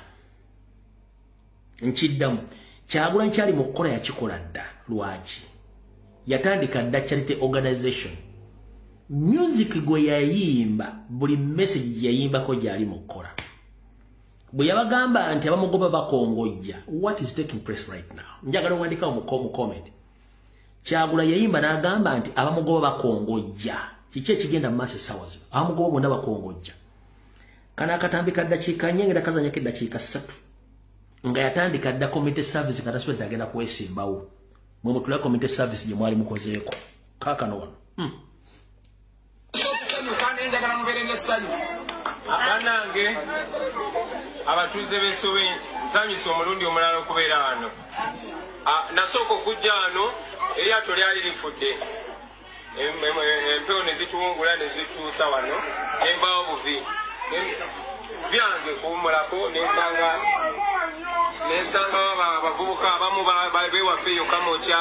Speaker 1: nkiddamu Kyagulanyi kyali mu kukola yakikola dda lwaki yatandika dda charity organization music gwe yayimba buli message yayimbako gyali mu kukola bwe yabagamba nti abamugoba bakongojja what is taking place right now njagala wandika mu comment Kyagulanyi yayimba n'agamba nti abamugoba bakongojja kiki ekigenda mu maaso sawazo abamugoba bonna bakongojja kana akatambika dakiika nyengera kazanya dakiika 3 nga yatandika dda community service katasweta agenda kwesimbawo mwe mutula community service gye mwali mukozeeko kaakano wano
Speaker 6: kanenjagala mubere n'essanyu abanange abatuuze b'Ensowe nsanyusa omulundi omulala okubeera wano nasooka okujja wano eryato lyali lifudde empewo ne zituwungula ne zituusa wano nembaawo buvi byange kuwumulako nensanga abavubuka abamu bewaffe eyo kamokya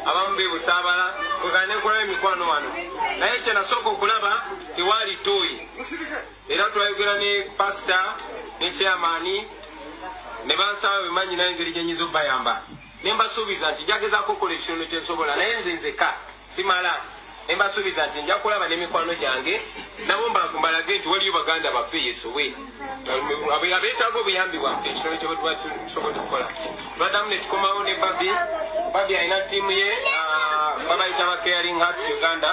Speaker 6: abamu bebusaabala kwegala nenkola emikwano wano naye kye nasooka okulaba tewaali ttooyi era twayogera ne pasita ne chairmani ne bansaba bemanyi nayo engeri gyenyiza obbayamba nembasuubiza nti njagezaako okukola ekitundu kyensobola naye nze nzekka simala nembasuubiza nti nja kulaba n'emikwano gyange nabo mbalage nti waliyo baganda baffe Yesowe abeetaaga obuyambi bwaffe ekitundu kyetuba tusobodde okukola twaddamu ne tukomawo ne babi alina ttiimu ye babayita ba Caring Hearts Uganda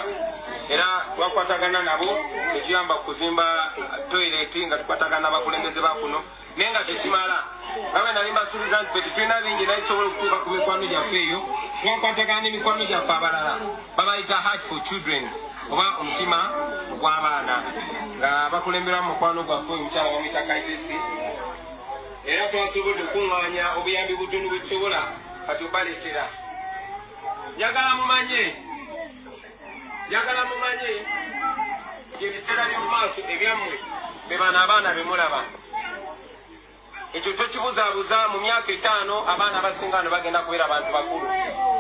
Speaker 6: era twakwatagana nabo netuyamba kuzimba toilet nga tukwatagana n'abakulembeze bakuno naye nga tekimala babe nali mbasuubiza nti ffe tulina bingi naye tusobola okutuuka ku mikwano gyaffe eyo twakwatagana n'emikwano gyaffe abalala babayita Heart for Children oba omutima gw'abaana nga bakulemberwa mu mukwano gwaffe omukyala bamuyita Kaitesi era twasobodde okuŋŋaanya obuyambi butono bwe tusobola kati obaleetera njagala mumanye ebiseera by'omu maaso ebyammwe be bano abaana be mulaba ekyo tokibuzaabuza mu myaka 5 abaana abasinga wano bagenda kubeera abantu bakulu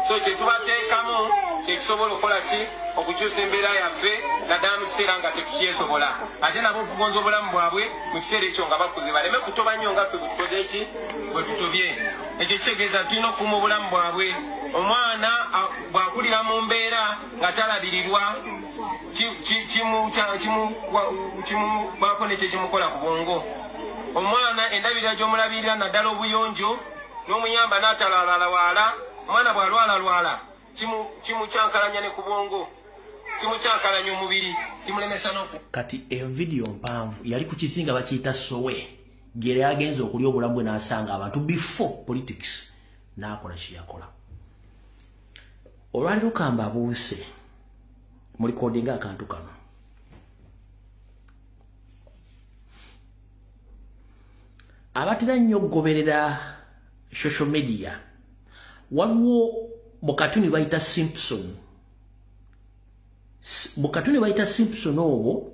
Speaker 6: so kye tubateekamu kyekisobola okukola ki okukyusa embeera yaffe naddala mu kiseera nga tetukyesobola ate nabo okugonza obulamu bwabwe mu kiseera ekyo nga bakuze baleme kutoba nnyo nga ffe bwetukoze eki bwe tutobye ekyo kitegeeza tulina okukuuma obulamu bwabwe omwana bw'akulira mu mbeera nga talabirirwa bwako nekyo kimukola ku bwongo omwana endabirira gy'omulabirira naddala obuyonjo n'omuyamba n'atalwalwala omwana bw'alwalalwala kimukyankalanya ne ku bwongo kimukyankalanya omubiri kimulemesa
Speaker 1: kati evidiyo mpanvu yali ku kizinga bakiyita Sowe gye yagenza okulya obulamu bwe n'asanga abantu before politics n'akola kyeyakola olwaliro kamba abuuse mu likodinga akantu kano abatera nnyo okugoberera social media waliwo mukatuni bayita Simpson obwo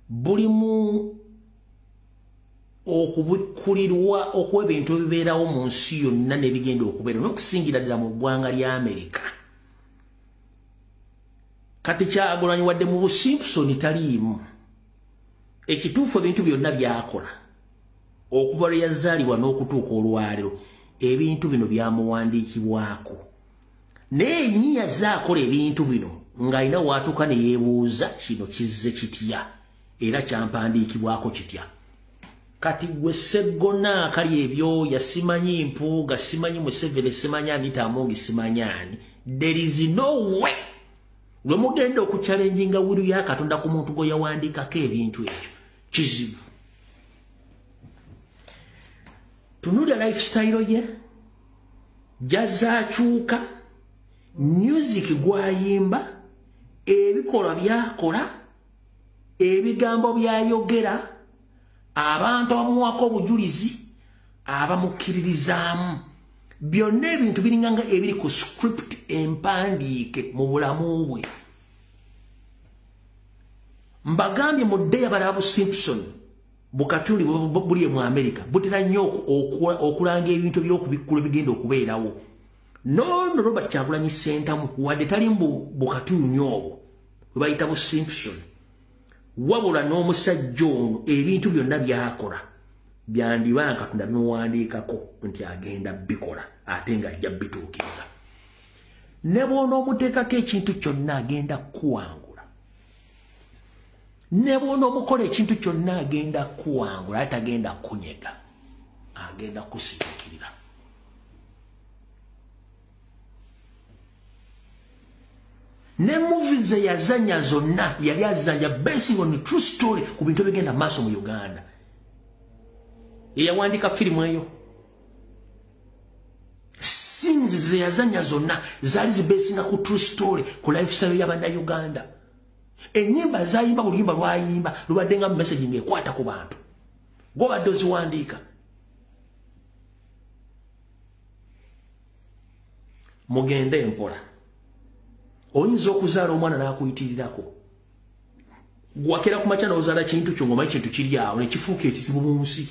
Speaker 1: bulimu okubikulirwa okuwa ebintu ebibeerawo mu nsi yonna n'ebigenda okubeera n'okusingira ddala mu ggwanga lya Amerika. Kati Kyagulanyi wadde mu Busimpsoni taliimu. Ekituufu ebintu byonna byakola okuva lwe yazaalibwa n'okutuuka olwaleero ebintu bino byamuwandiikibwako. Naye nnyi yazaakola ebintu bino ng'alina waatuuka ne yeebuuza kino kizze kitya era kyampandiikibwako kitya. Kati gwe Sseggona kali ebyo yasimanyi Mpuuga simanyi Museveni simanyi Anita Among simanyi ani. There is no way lwe mugenda okuchallenginga wiru ya Katonda ku muntu gwe yawandiikako ebintu ebyo kizibu. Tunuulira lifestyle ye jazaakyuka, music gwayimba, ebikolwa byakola, ebigambo byayogera, abantu abamuwako obujulizi abamukkiririzaamu, byonna ebintu biringanga ebiri ku script empandiike mu bulamu bwe. Mbagambye mu ddeya balaba Simpson bukatuli buli mu Amerika butera nnyo okulanga ebintu by'okubikkula bigenda okubeerawo. N'ono Robert Kyagulanyi Ssentamu wadde tali bukatuli nnyo obwo bwe bayita bu Simpson, wabula n'omusajja ono ebintu byonna byakola byandibanga Katonda bimuwandiikako nti agenda bikola ate ng'ajja bituukiriza. Ne bw'onoomuteekako ekintu kyonna agenda kuwangula, ne bw'onoomukola ekintu kyonna agenda kuwangula ate agenda kunyega, agenda kusirikirira. Ne movie ze yazanya zonna yali azanya basing on true story ku bintu bigenda maaso mu Uganda. Yawandika firimu eyo. Scenes ze yazanya zonna zaali zibesinga ku true story ku lifestyle y'abanda Uganda. Ennyimba zayimba buli luyimba lwayimba lubadde nga message ng'ekwata ku bantu. Gw'obadde oziwandiika. Mugende mpola. Oyinza okuzaala omwana n'akuyitirirako. Gwakera ku makya n'ozaala kintu kyo ng'omanyi kintu kiri awo ne kifuuka ekizibu mu nsi.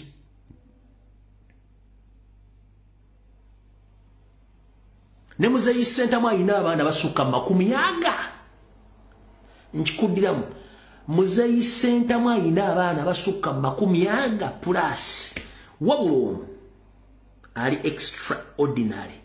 Speaker 1: Ne Muzeeyi Ssentamu alina abaana basukka 100. Nkikuddiramu. Muzeeyi Ssentamu alina abaana basukka 100 plus. Wabula ono ali extraordinary.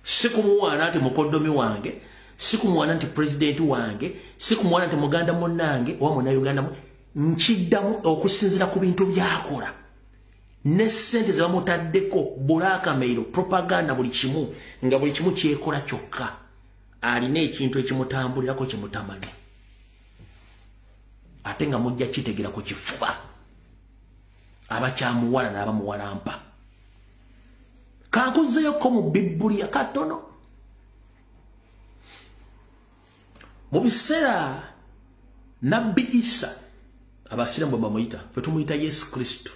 Speaker 1: Sikumuwana nti mukoddomi wange, sikumuwana nti president wange, sikumuwana nti muganda munnange oba Munnayuganda nkiddamu okusinzira ku bintu byakola. Ne ssente ze bamutaddeko bulakamairo propaganda buli kimu nga buli kimu kyekola kyokka. Alina ekintu ekimutambulirako kimutamanyi. Ate nga mujja kitegera ku kifuba. Abakyamuwala n'abamuwalampa. Kankuzeyo ko mu Bibbuliya katono. Mu biseera Nabbi Isa abasiramu bamuyita, fe tumuyita Yesu Kristo,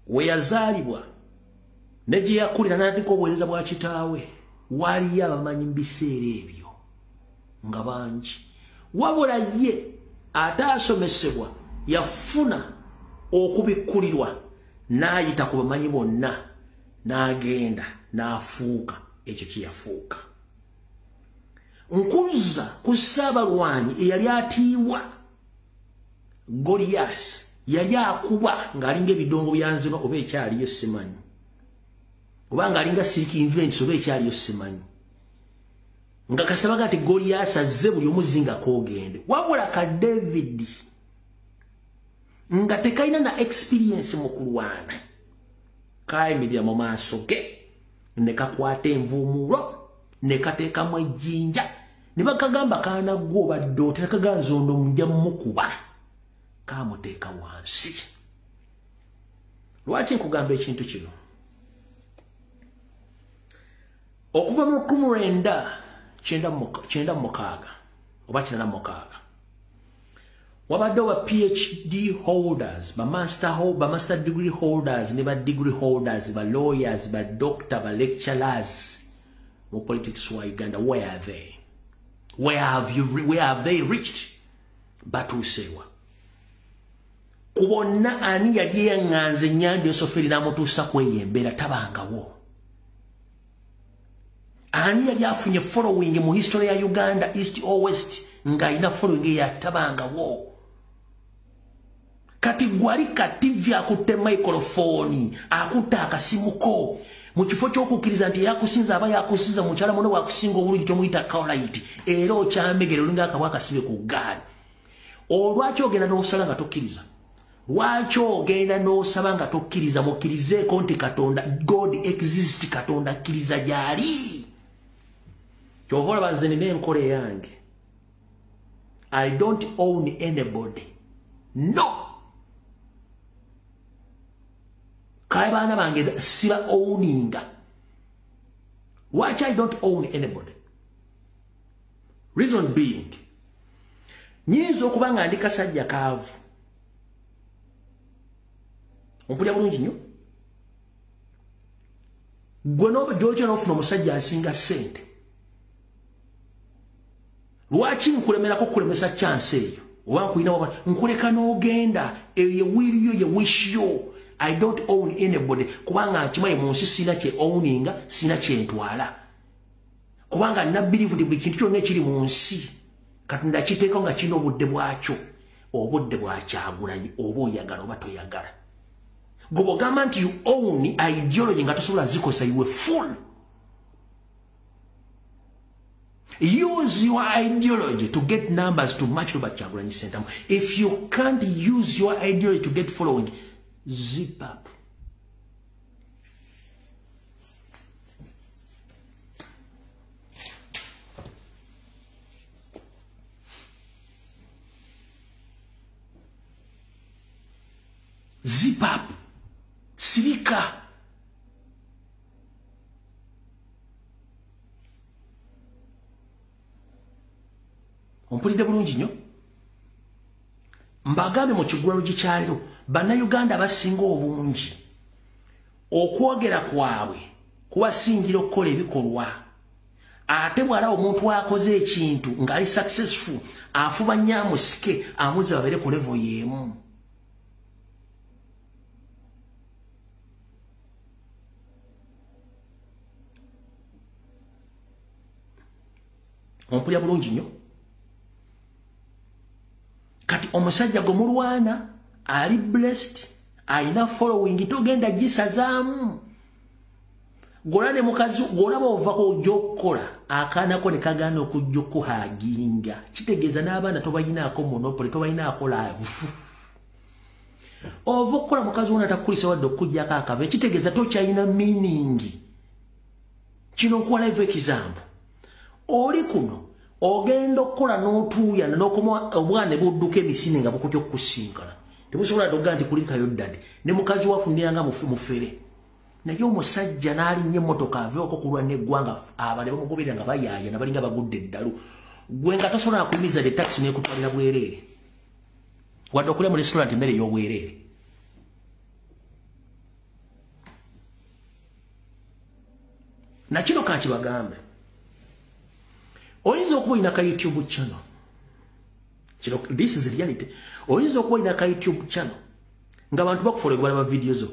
Speaker 1: we yazaalibwa ne gye yakulira n'atandika obuweereza bwa kitaawe, waliyo abamanyi mu biseera ebyo nga bangi. Wabula ye ataasomesebwa yafuna okubikkulirwa n'ayita ku bamanyi bonna n'agenda n'afuuka ekyo kye yafuuka. Nkuzza ku Ssaabalwanyi eyali atiibwa Goliath yali akuba ng'alinga ebidongo byanzima oba ekyaliyo simanyi, oba ng'alinga Silk Invents oba ekyaliyo simanyi, nga kasabaga nti Goliath azze buli omuzinga koogende. Wabula ka David nga tekalina na experience mu kulwana, kayimirira mu maaso ge ne kakwata envuumuulo ne kateekamu ejjinja ne bakagamba kaana gwo obadde otekaganza ono nja mukuba, kaamuteeka wansi. Lwaki nkugamba ekintu kino? Okuva mu 1996 oba 96 wabadde wa PhD holders, ba master degree holders ne ba degree holders, ba lawyers, ba doctor, ba lecturers mu politics wa Uganda. Where are they? Where have they reached? Batusewa. Kubona ani yali yanganze Nyandi Osoferi namutuusa kweyembera tabangawo. Ani yali afunye following mu history ya Uganda East or West nga ina following ya tabangawo. Kati gwali kativya akutte microphone akuta akasimuko mu kifo ky'okukkiriza nti yakusinza aba yakusinza mukyala muno wakusinga obulungi tomuyita Caroline era okyamegere olinga akabwa akasibe ku ggaali. Olwaki ogenda n'osala nga tokkiriza? Lwaki ogenda n'osaba nga tokkiriza mukkirizeeko nti Katonda God exist, Katonda akkiriza gyali? Kyova olaba nze nina enkola yange. I don't own anybody. No. Kaya bana bange siba owninga. Watch, I don't own anybody. Reason being, nyinza okuba nga ndi kasajja kaavu. Ompulya bulungi nnyo? Gwe n'oba gy'otya n'ofuna omusajja asinga ssente. Lwaki nkulemerako kulemesa chance eyo? Oba nkulina waba nkuleka n'ogenda ye will yo ye wish yo. I don't own anybody. Kubanga nkimanyi mu nsi sina kye owninga, sina kye ntwala. Kubanga na believe nti buli kintu kyonna ekiri mu nsi Katonda kiteeka nga kirina obudde bwakyo. Obudde bwa Kyagulanyi oba oyagala oba toyagala. Gobogamba nti you own ideology nga tosobola zikosa iwe full. Use your ideology to get numbers to match Robert Kyagulanyi Ssentamu. If you can't use your ideology to get following, zip up. Zip up. Sirika. Ompulidde bulungi nnyo? Mbagambe mu kigwalo gikyaliro bannayuganda abasinga obungi okwogera kwabwe kubasingira okukola ebikolwa. Ate bw'alaba omuntu akoze ekintu ng'ali successful afuba nnyo amusike amuzze babeere ku level y'emu. Ompulya bulungi nnyo? Kati omusajja gwe mulwana ali blessed, alina following, togenda gisazaamu. Golane mukazi golaba ovako ojja okukola akaanako ne kagaana okujja okuhaginga. Kitegeeza n'abaana tobayinaako monopoly, tobayinaako live. Ova okukola mukazi wona atakulisa wadde okujjako akava. Kitegeeza tokyalina meaning. Kino nkuwa live example. Oli kuno ogenda okukola n'otuuya n'okoma obwana budduka emisinde nga bukutya okukusinkana. Tebusobola dogga nti kulikayo ddadi ne mukazi wafuniranga mufere. Naye omusajja n'alinnya emmotoka aveeko kulwa n'eggwanga abale bamugoberera nga bayaaya nabalinga bagudde eddalu. Gwe nga tosobola kuyimiza de taxi n'ekutwalira bwereere. Wadde okulya mu restaurant emmere ey'obwereere. Nakino kankibagambe. Oyinza okuba olina ka YouTube channel. This is reality. Oyinza okuba olina ka YouTube channel nga abantu bakufolera balaba video zo.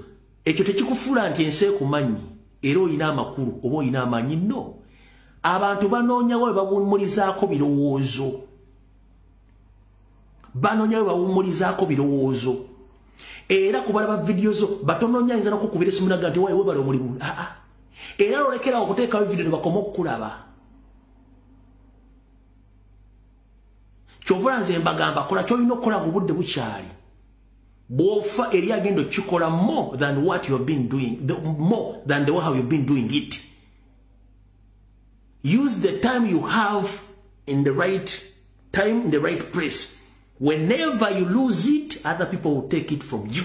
Speaker 1: Ekyo tekikufuula nti ensi ekumanyi era olina amakulu oba olina amanyi. No. Abantu banoonya we bawummulizaako birowoozo. Banoonya we bawummulizaako birowoozo. Era kubalaba video zo batonoonya ayinza n'okukubira esimu naga nti we bali omulimu. Era lolekerawo okuteekawo video ne bakoma okukulaba. Kyova nze mbagamba kola kyolina okukola mu budde bukyali. Bw'ofa eri agenda okikola more than what you have been doing, more than the way how you've been doing it. Use the time you have in the right time, in the right place. Whenever you lose it, other people will take it from you.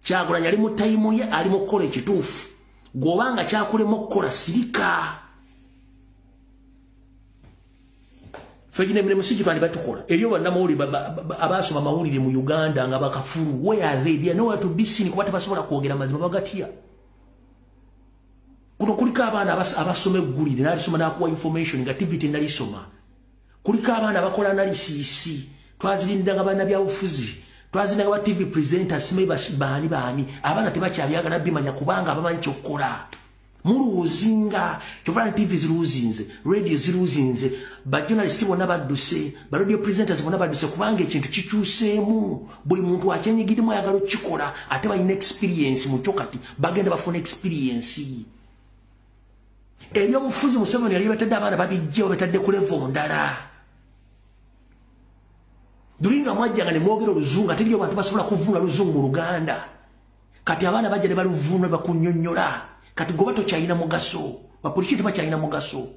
Speaker 1: Kyagulanyi ali mu time ye ali mu kukola ekituufu. Gw'obanga kyakulema okukola sirika. Fegine mne musiki twali batukola. Eriyo bannamawulire abasoma amawulire mu Uganda nga bakafuru. Where are they? They are nowhere to be seen kuba tebasobola kwogera mazima bagatya. Kuno kuliko abaana abasoma eggulire n'alisoma n'akuwa information nga TV tenalisoma. kuliko abaana bakola analysis twazirindanga bana bya bufuzi twazirindanga ba TV presenters simanyi baani abaana tebakyabyagalana bimanya kubanga abamanyi kyokkola muluzinga kyopala TV ziruzinze radio ziruzinze ba journalists bonna badduse ba radio presenters bonna badduse kubanga ekintu kikyuseemu buli muntu akyenyigiddemu ayagala okukikola ate balina experience mu kyo kati bagenda bafuna experience ebyobufuzi Museveni yali batadde abaana babijja batadde ku level ndala dulinga mwajjanga ne mwogera oluzungu ate abantu basobola kuvuna oluzungu mu Luganda kati abaana bajja ne baluvuna bakunnyonnyola kati goba tokyalina mugaso bapolisi tebakyalina mugaso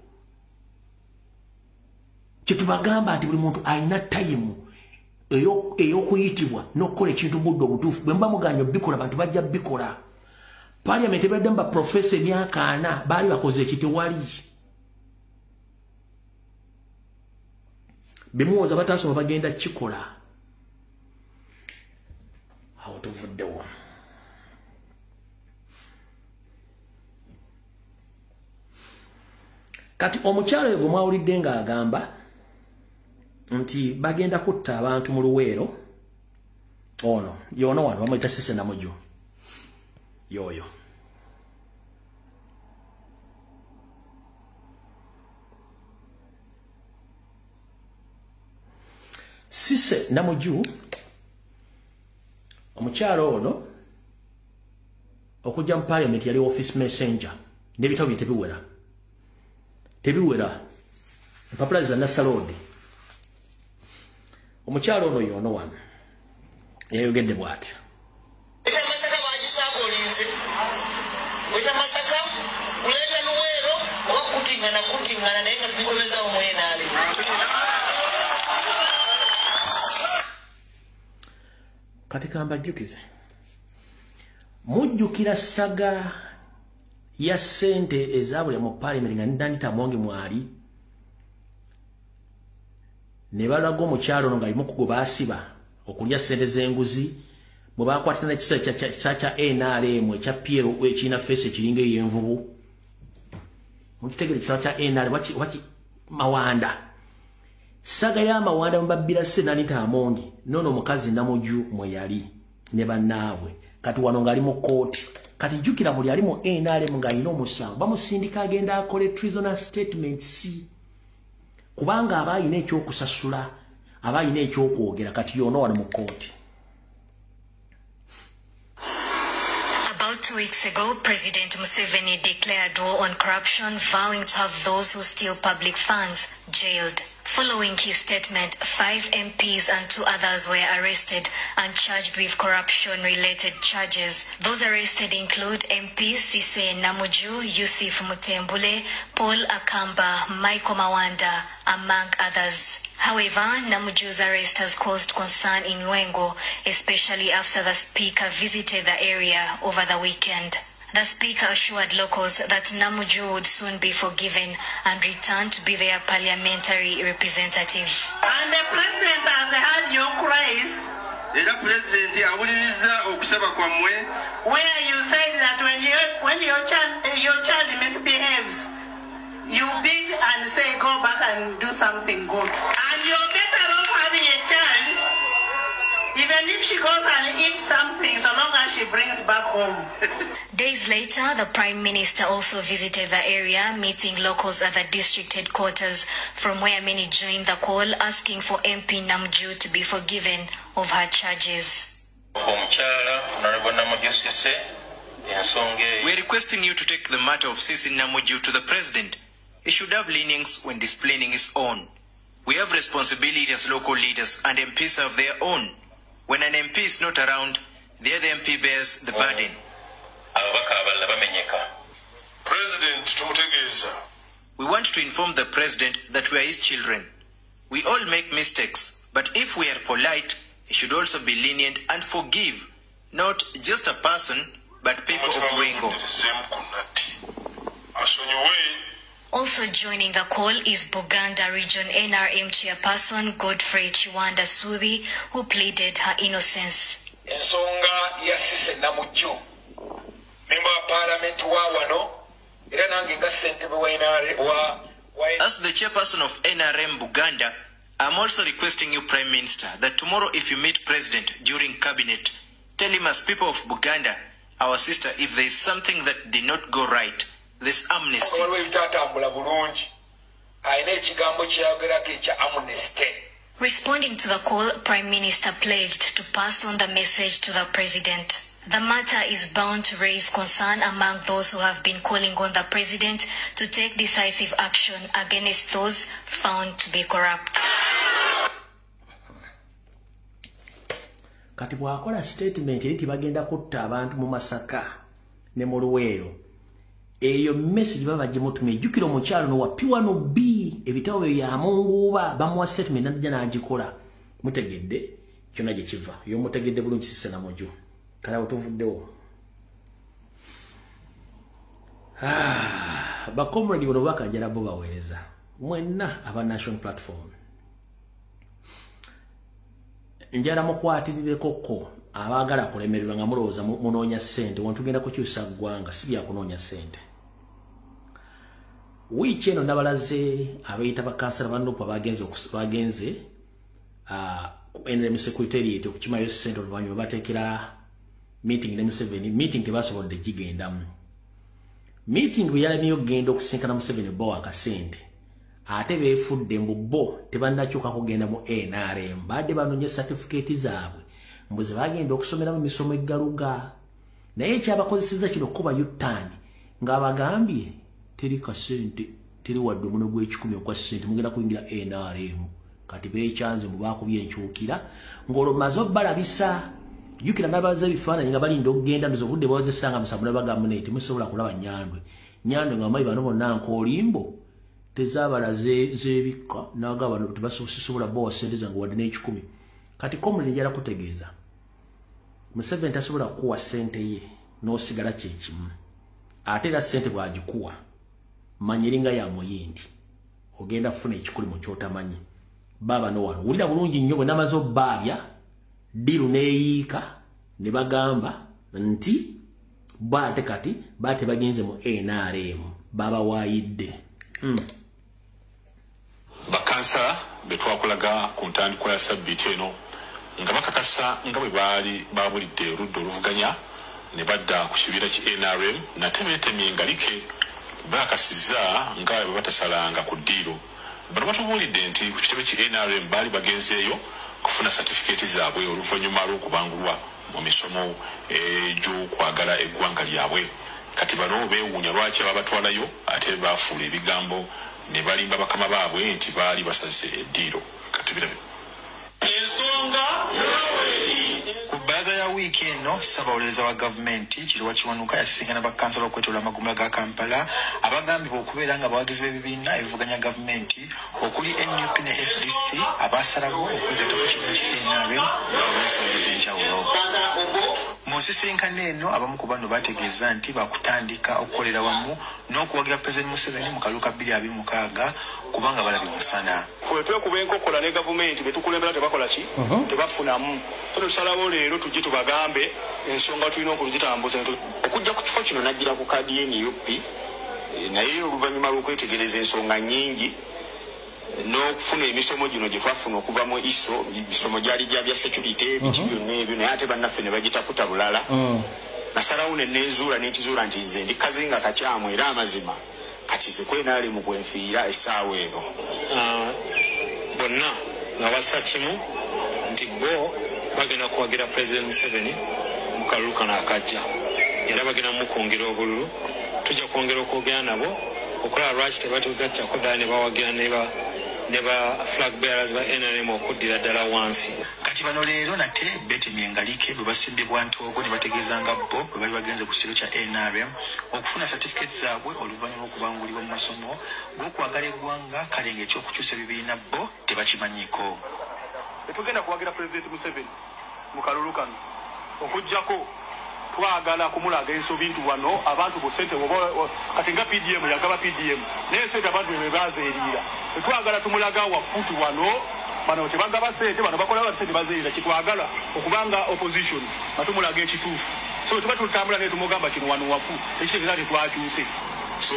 Speaker 1: kyetubagamba nti buli muntu alina time ey'okuyitibwa n'okukola ekintu budde obutuufu bwe mba muganya bikola abantu bajja bikola Parliament ebadde mba professor emyaka 4 baali bakoze ekitewali bemuwoza batasoma bagenda kikola awo tuvuddewo kati omukyalo oyo mwawulidde ng'agamba nti bagenda kutta abantu mu Luweero ono yono wano bamuyita Sise Namuju yoyo Sise Namuju omukyalo ono okujja mu Parliament yali office messenger n'ebitabo bye tebiwera empapula za Nassalode omukyalo ono yono wano yayogedde bw'atyo kati kambajjukize mujjukira saga ya sente ezabulya mu Parliament nga Danita Mwonge mwali ne balaga omukyalo ono nga alimu kugoba asiba okulya sente z'enguzi bwe bakwatana ekisa kya NRM ekya Piero ekirina fesi ekiringa ey'envubu mukitegere ekisa kya NRM waki Mawanda saga ya Mawanda mbabbira se Danita Mwonge nono omukazi Namuju mwe yali ne bannaabwe kati wano nga ali mu kooti kati jukira buli ali mu NRM nga alina omusango bamusindika agenda akole treasonous statements kubanga aba alina ekyokusasula aba alina ekyokwogera kati yono wano mu kooti.
Speaker 7: About 2 weeks ago, President Museveni declared war on corruption, vowing to have those who steal public funds jailed. Following his statement, 5 MPs and 2 others were arrested and charged with corruption-related charges. Those arrested include MPs Sise Namuju, Yusuf Mutembule, Paul Akamba, Michael Mawanda, among others. However, Namuju's arrest has caused concern in Lwengo, especially after the speaker visited the area over the weekend. The speaker assured locals that Namuju would soon be forgiven and return to be their parliamentary representative.
Speaker 4: And the president has heard your cries. Where you said that when your child misbehaves, you beat and say go back and do something good. And you're better off having a child, even if she goes and eats something, so long as she brings back home.
Speaker 7: Days later, the Prime Minister also visited the area, meeting locals at the district headquarters, from where many joined the call, asking for MP Namuju to be forgiven of her charges.
Speaker 8: We're requesting you to take the matter of Sise Namuju to the President. He should have lenience when displaying his own. We have responsibility as local leaders, and MPs have their own. When an MP is not around, the other MP bears the burden. We want to inform the President that we are his children. We all make mistakes, but if we are polite, he should also be lenient and forgive, not just a person, but people of Lwengo.
Speaker 7: Also joining the call is Buganda Region NRM Chairperson Godfrey Chiwanda Subi, who pleaded her innocence.
Speaker 9: Ensonga ya Sise Namuju, member of parliament wa wano, era nange nga ssentebe wa
Speaker 8: As the chairperson of NRM Buganda, I'm also requesting you, Prime Minister, that tomorrow if you meet President during Cabinet, tell him as people of Buganda, our sister, if there is something that did not go right, this amnesty.
Speaker 7: Responding to the call, Prime Minister pledged to pass on the message to the President. The matter is bound to raise concern among those who have been calling on the President to take decisive action against those found to be corrupt.
Speaker 1: Kati bwakola statement eri tibagenda kutta abantu mu Masaka ne mu Luweero. Eyo message baba gimutumye jukiro mukyalo no wapiwa no B ebitabo bya Munguba bamuwa statement najja n'agikola. Mutegedde kyona gye kiva. Yo mutegedde bulungi sisse na mojo. Kala otuvuddewo. Ba comrade bono bakajala bo baweereza. Mwenna aba national platform. Njala mukwatirire koko abagala kulemererwa nga mulowooza munoonya ssente wantugenda kukyusa ggwanga si bya kunoonya ssente. Wiiki eno ndabalaze abayita bakansala bandopo bagenze ku NRM Secretariat okukimayo ssente oluvannyuma bateekera meeting ne Museveni. Meeting tebasobodde gigendamu. Meeting bwe yalamye okugenda okusinkana Museveni bo akasente. Ate beefudde mbu bo tebannakyuka kugenda mu NRM. Badde banonye certificate zaabwe. Mbuze bagenda okusomera mu misomo eggaluga. Naye ekyabakozesezza kino kuba yutani ng'abagambye teri kasente teri wadde omuno gw'ekikumi okwa ssente mugenda kuyingira NRM. Kati beekyanze mu baakubye enkyukira ng'olwo maze obbalabisa. Jukira nabaza bifaananyi nga balinda okugenda ndoza obudde bawozesanga musabula bagamu nti musobola kulaba Nyandwe. Nyandwe nga mayi bano bonna nkoolimbo tezabala zebikka naga bano tebasobola bowa ssente zange wadde n'ekikumi. Kati komule njala kutegeeza Museveni tasobola kuwa ssente ye n'osigala kyekimu. Ate era ssente bw'agikuwa manyiringa ya muyindi ogenda kufuna ekikuli mu kyotamanyi. Baba no wano wulira bulungi nnyo bwe namaze obbaabya diru neeyiika ne bagamba nti bate kati bate bagenze mu NRM baba waayidde.
Speaker 10: Bakansala betwakulaga ku ntandikwa ya sabbiiti eno nga bakakasa nga bwe baali babulidde oludda oluvuganya ne badda ku kibiira ki NRM nate beetemye engalike bakasizza nga bwe batasalanga ku ddiiro. Bano batubuulidde nti ku kitebe ki NRM baali bagenzeeyo kufuna certificate zaabwe oluvannyuma lw'okubangulwa mu misomo egy'okwagala eggwanga lyabwe. Kati bano beewuunya lwaki ababatwalayo ate baafuula ebigambo ne balimba bakama baabwe nti baali basaze eddiiro. Kati birabe
Speaker 4: ensonga
Speaker 8: ku bbalaza ya wiiki eno ssaabawolereza wa gavumenti Kiruwa Kiwanuka yasisinkana bakansala okwetooloola amagumula ga Kampala abagambibwa okubeera nga abawagizi b'ebibiina ebivuganya gavumenti okuli NUP ne FDC abaasalawo okwegatta ku kibiina ki NRM olw'ensonga ez'enjawulo. Mu nsisinkano eno abamu ku bano bategeeza nti bakutandika okukolera wamu n'okuwagira Pulezidenti Museveni mu kalulu ka 2026 kubanga balabye omusana.
Speaker 11: Fwe twekuba enkokola ne gavumenti betukulembera tebakola ki tebafunamu. Tusalawo leero tujje tubagambe ensonga tulina okuzitambuza.
Speaker 12: Okujja ku kifo kino najjira ku kaadi y'NUP naye oluvannyuma lw'okwetegereza ensonga nnyingi n'okufuna emisomo gino gye twafuna okuva mu ISO misomo gyali gya bya security biki byonna ebyo naye ate bannaffe ne bagitaputa bulala. Nasalawo ne neezuula n'ekizuula nti nze ndi kazinga kakyamu era amazima kati ze kwenaali mu gwenfiira essaawa eno.
Speaker 11: Bonna nga bassa kimu nti bo bagenda kuwagira President Museveni mu kalulu kano akajja era bagenda mukwongera obululu. Tujja kwongera okwogera nabo okulaba lwaki tebatugattako ddala ne bawagira ne ba flag bearers ba NRM okuddira ddala wansi.
Speaker 8: Kati bano leero nate beetemye engalike bwe basimbibwa Ntogo ne bategeeza nga bo bwe bali bagenze ku kitebe kya NRM okufuna certificate zaabwe oluvannyuma okubangulibwa mu masomo g'okwagala eggwanga kale ng'ekyokukyusa ebibiina bo tebakimanyiiko.
Speaker 11: Tetugenda kuwagira President Museveni mu kalulu kano okuggyako twagala kumulaga ensobi nti wano abantu ku ssente kati nga PDM yagaba PDM naye ssente abantu be bazeeriira. Tetwagala tumulaga wafutu wano bano tebagaba ssente bano bakola bati ssente bazeeriira. Kitwagala okubanga opposition batumulaga ekituufu. So tuba tutambula ne tumugamba kino wano wafu ekitegeeza tetwakyuse.
Speaker 10: So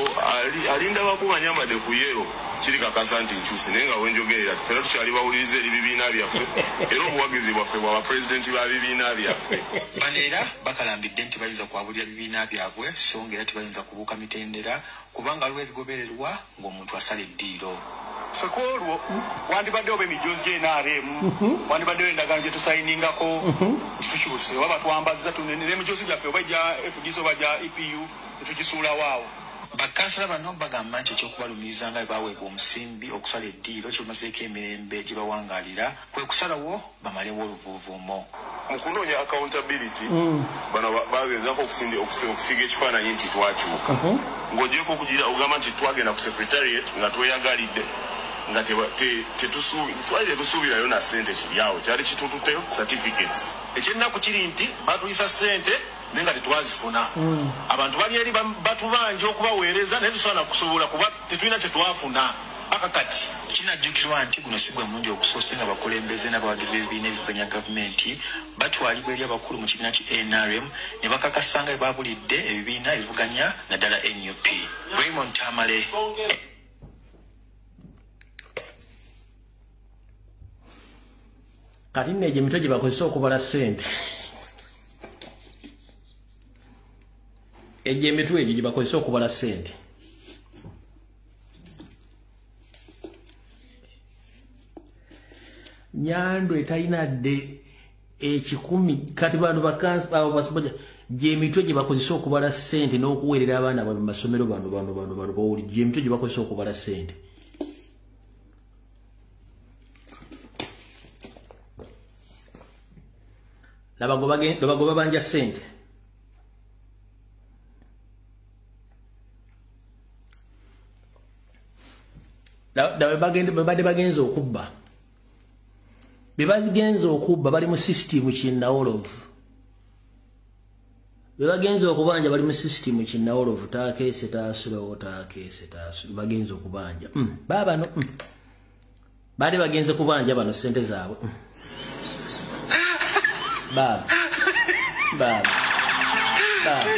Speaker 10: alinda bakuba nyambadde ku yeero
Speaker 5: kirikakasa nti nkyuse naye nga wenjogerera fera tukyali bawuliriza ebibiina byaffe era obuwagizi bwaffe bwa bapulezidenti ba bibiina byaffe
Speaker 12: bano era bakalambidde nti bayinza kwabulira bibiina byabwe so nga era tebayinza kubuuka mitendera kubanga aliwo ebigobererwa ng'omuntu asala eddiiro
Speaker 11: sekolwo wandibaddewo b'emijoozi gy'NRM wandibaddewo endagaano gye tusayiningako titukyuse oba batwambazza n'emijoozi gyaffe oba gya FDC oba gya EPU netugisuulawaawo
Speaker 12: bakansala bano bagamba nti ekyokubalumiriza nga bebaweebwa omusimbi okusala eddiiro kirumazeeko emirembe gye bawangaalira kwe kusalawo bamalewo oluvuuvuumo
Speaker 5: mu kunoonya accountability bano bagenzako okusiga ekifaananyi nti twakyuka ng'ogyeko okugira ogamba nti twagenda ku secretariat nga tweyagalidde nga twalire tusuubirayo na ssente kiryawo kyali kitututeyo certificates ekyennaku kiri nti batuyisa ssente naye nga tetwazifuna abantu bali eri batubanja okubaweereza naye tusobola kusobola kuba tetulina kyetwafuna paka kati kinajjukirwa nti guno si gwe mulundi okusoose nga bakulembeze n'abawagizi b'ebibiina ebivuganya gavumenti batwalibwa eri abakulu mu kibiina ki NRM ne bakakasa nga babulidde ebibiina ebivuganya naddala NUP. Raymond Tamale.
Speaker 1: kati neegyo emitwe gye bakozesa okubala ssente egyo emitwe egyo gye bakozesa okubala ssente Nyandwe talina dde ekikumi kati bantu bakansa gye emitwe gye bakozesa okubala ssente n'okuweerera abaana mu masomero bano bawuli gye emitwe gye bakozesa okubala ssente labagoba banja ssente babadde bagenza okubba bebagenza okubba bali mu system kinnawolovu bebagenza okubanja bali mu system kinnawolovu takeese taasulawo takeese taasula bagenza okubanja babano baali bagenze kubanja bano ssente zaabwe baba baba baba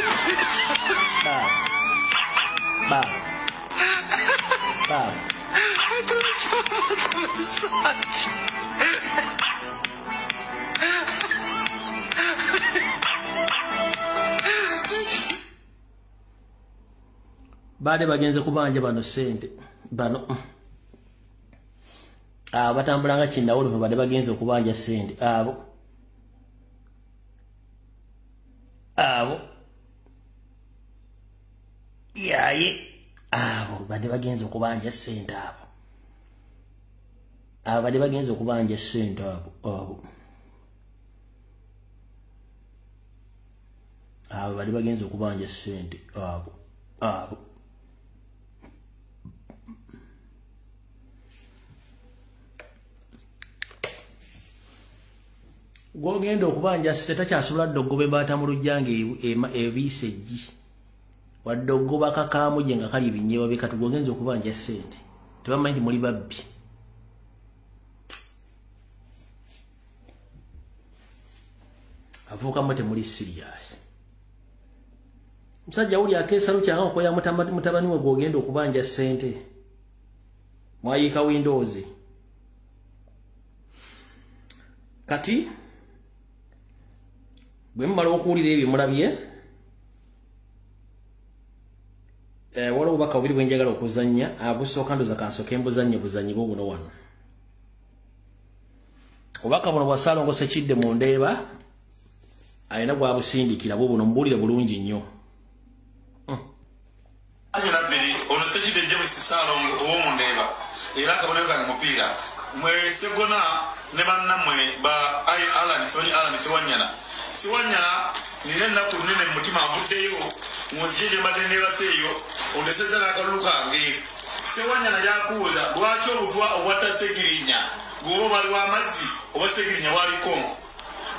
Speaker 1: baba baba baade bagenze kubanja bano ssente bano batambulanga kinnawolovu baade bagenze okubanja ssente abo yaye abo baade bagenze okubanja ssente abo baade bagenze okubanja ssente abo baade bagenze okubanja ssente abo gwogenda okubanja ssente takyasobola dde ogoba embaata mu lujjanga ebiisa eggi wadde ogoba kakaamu gye nga kali ebinyeebwa bye kati gwogenza okubanja ssente tebamanyi nti muli babbi avuukamu temuli siriyasi musajja wuli akeesa lukyanga okoya mutabani we gwogenda okubanja ssente mwayiika Windows kati bwe mumala okuwulira ebyo mulabye waliwo obubaka bubiri bwe njagala okuzannya busooka ndoza kansooka embuzannye buzannyibwe buno wano obubaka buno bwa Ssaalongo Ssekidde mu Ndeeba alina gwabusindikira bwe buno mubuulire bulungi nnyo
Speaker 13: ono Ssekidde James Ssaalongo ow'omu Ndeeba era akabonero kange mupiira mwe Segona ne bannammwe ba Alan Siwanyana nina ennaku nnene mu mutima nvuddeyo ngonzije gye mbadde neebaseeyo ondeseza n'akalulu kange Siwanyana yakubuuza lwaki obutwa obwatta Ssegirinya gwoba bali w'amazzi oba Ssegirinya bwaliko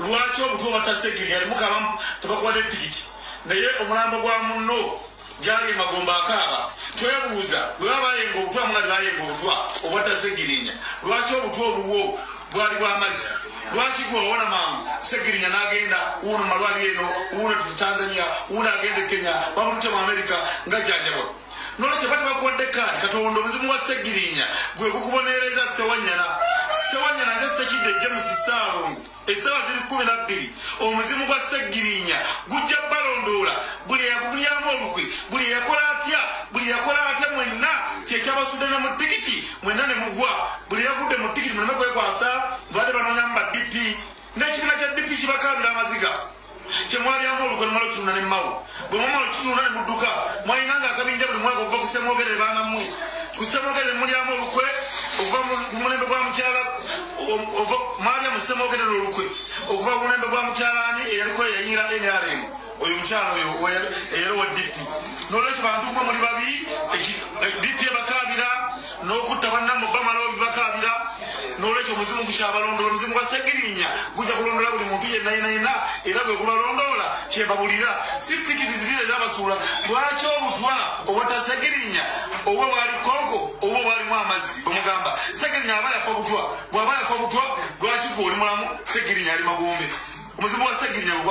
Speaker 13: lwaki obutwa obwatta Ssegirinya alimukabamu tebakuwadde tikiti naye omulambo gwa munno gyali emagomba akaaba twebuuza bwe babayenga obutwa muna tebayenga obutwa obwatta Ssegirinya lwaki obutwa obuwo bwali bw'amazzi lwaki gwewona mangu Ssegirinya n'agenda uno malwaliro eno uno Tanzania uno agenze Kenya bamutute mu America nga jjanjabwa nolekyo bati bakuwadde kaadi Katonda omuzimu wa Ssegirinya gwe gukubonereza Ssewanyana nze Ssekidde James Ssaalongo essaawa ziri 12 omuzimu gwa Ssegirinya gujja balondoola buli eyagulyamu olukwe buli eyakola atya mwenna kyekyabasudde ne mu tikiti mwenna ne mugwa buli eyagudde mu tikiti muleme kwekwasa mbadde banonyamu ba DP n'ekibiina kya DP kibakaabira amaziga kyemwalyamu olukwe nemala okitunda ne mmawo bwe mumala okitunda ne mudduka mwalinanga akabinja buli mwaka okuva kusemwogerere baana mmwe kusemwogerere mulyamu olukwe okuva ku mulembe gwa mukyala mwalya musemwogerere olukwe okuva ku mulembe gwa mukyalaani eyaliko eyayingira NRM oyo mukyala oyo eyali wa DP nolwekyo bantu gwe muli babiri DP ebakaabira n'okutta bannamu bamala bakaabira nolwekyo omuzimu gukyabalondoola omuzimu gwa Ssegirinya gujja kulondoola buli muntu yenna era bwe gubalondoola kyebabulira si tikiti ziri ezabasuula lwaki obutwa obwata Ssegirinya obwe bwali konko obwe bwalimu amazzi bwemugamba Ssegirinya aba yafa obutwa bw'aba yafa obutwa lwaki gwe oli mulamu Ssegirinya ali magombe omuzimu wa Ssegirinya bwe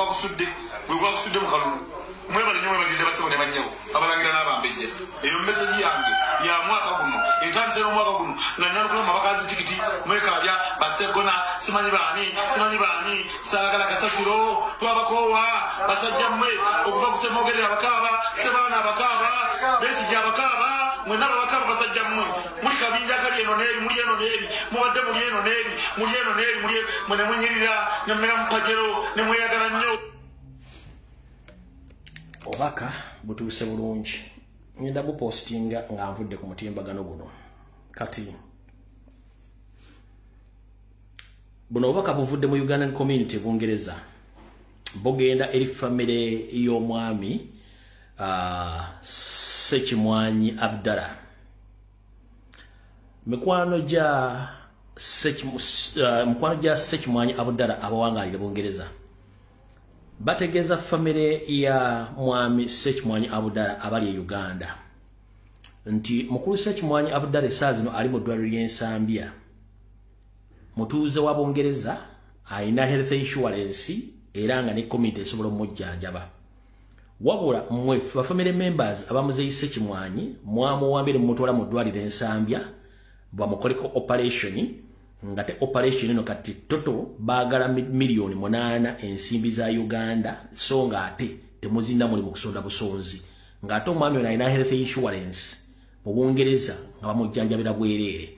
Speaker 13: gwagusudde mu kalulu mwebale nnyo mwebalinde basebo ne bannyawo abalangira n'abambejja eyo meseji yange ya mwaka guno etandise n'omwaka guno nga nyanukula mabakazi tikiti mwekaabya basegona simanyi baani saagala kasasiro twabakoowa basajja mmwe okuva kusemwogerera abakaaba sebaana abakaaba besijja abakaaba mwenna babakaaba basajja mmwe muli kabinja kali eno n'eri muli eno n'eri mubadde muli eno n'eri mwe ne mwenyirira ne mmera mu pajero ne mweyagala nnyo
Speaker 1: obaka butuuse bulungi ngenda bupostinga nga nvudde ku mutimbagano guno kati buno obaka buvudde mu Ugandan community Bungereza bugenda eri famire y'omwami Ssekimwanyi Abdallah mikwano gya Ssekimwanyi Abdallah abawangalire Bungereza bategeza famire ya mwami Ssekimwanyi Abdallah abali e Uganda nti mukulu Ssekimwanyi Abdallah saazino ali mu ddwaliro ly'ensambya mutuuze wa Bungereza alina health insurance era nga ne community esobola omujjanjaba wabula mmwe family members abamuzeyi Ssekimwanyi mwamuwambire mumutwala mu ddwaliro ensambya bamukoleko operation nga te operation eno kati toto bagala milioni 8 ensimbi za Uganda so nga ate temuzina muli mu kusonda busonzi nga ate omwami ono alina health insurance mu Bungereza nga bamujjanjabira bwerere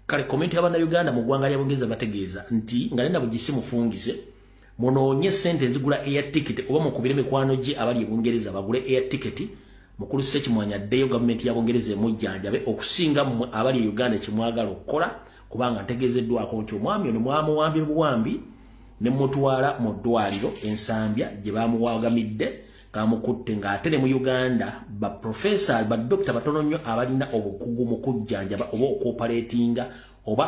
Speaker 1: kale community y'abana Uganda mu ggwanga lya Bungereza bategeeza nti nga nenda bugisi mufungize munoonye sente ezigula air ticket oba mukubire mikwano gye abali e Bungereza bagule air ticket mukulu Ssekimwanyi addeyo gavumenti ya Bungereza emujjanjabe okusinga mmwe abali e Uganda kimwagala okukola kubanga ntegezeddwako nti omwami ono mwamuwambye buwambi ne mutwala mu ddwaliro ensambya gye bamuwagamidde kamukutte ng'ate ne mu Uganda ba professor ba doctor batono nnyo abalina obukugu mu kujjanjaba oba okuoperatinga oba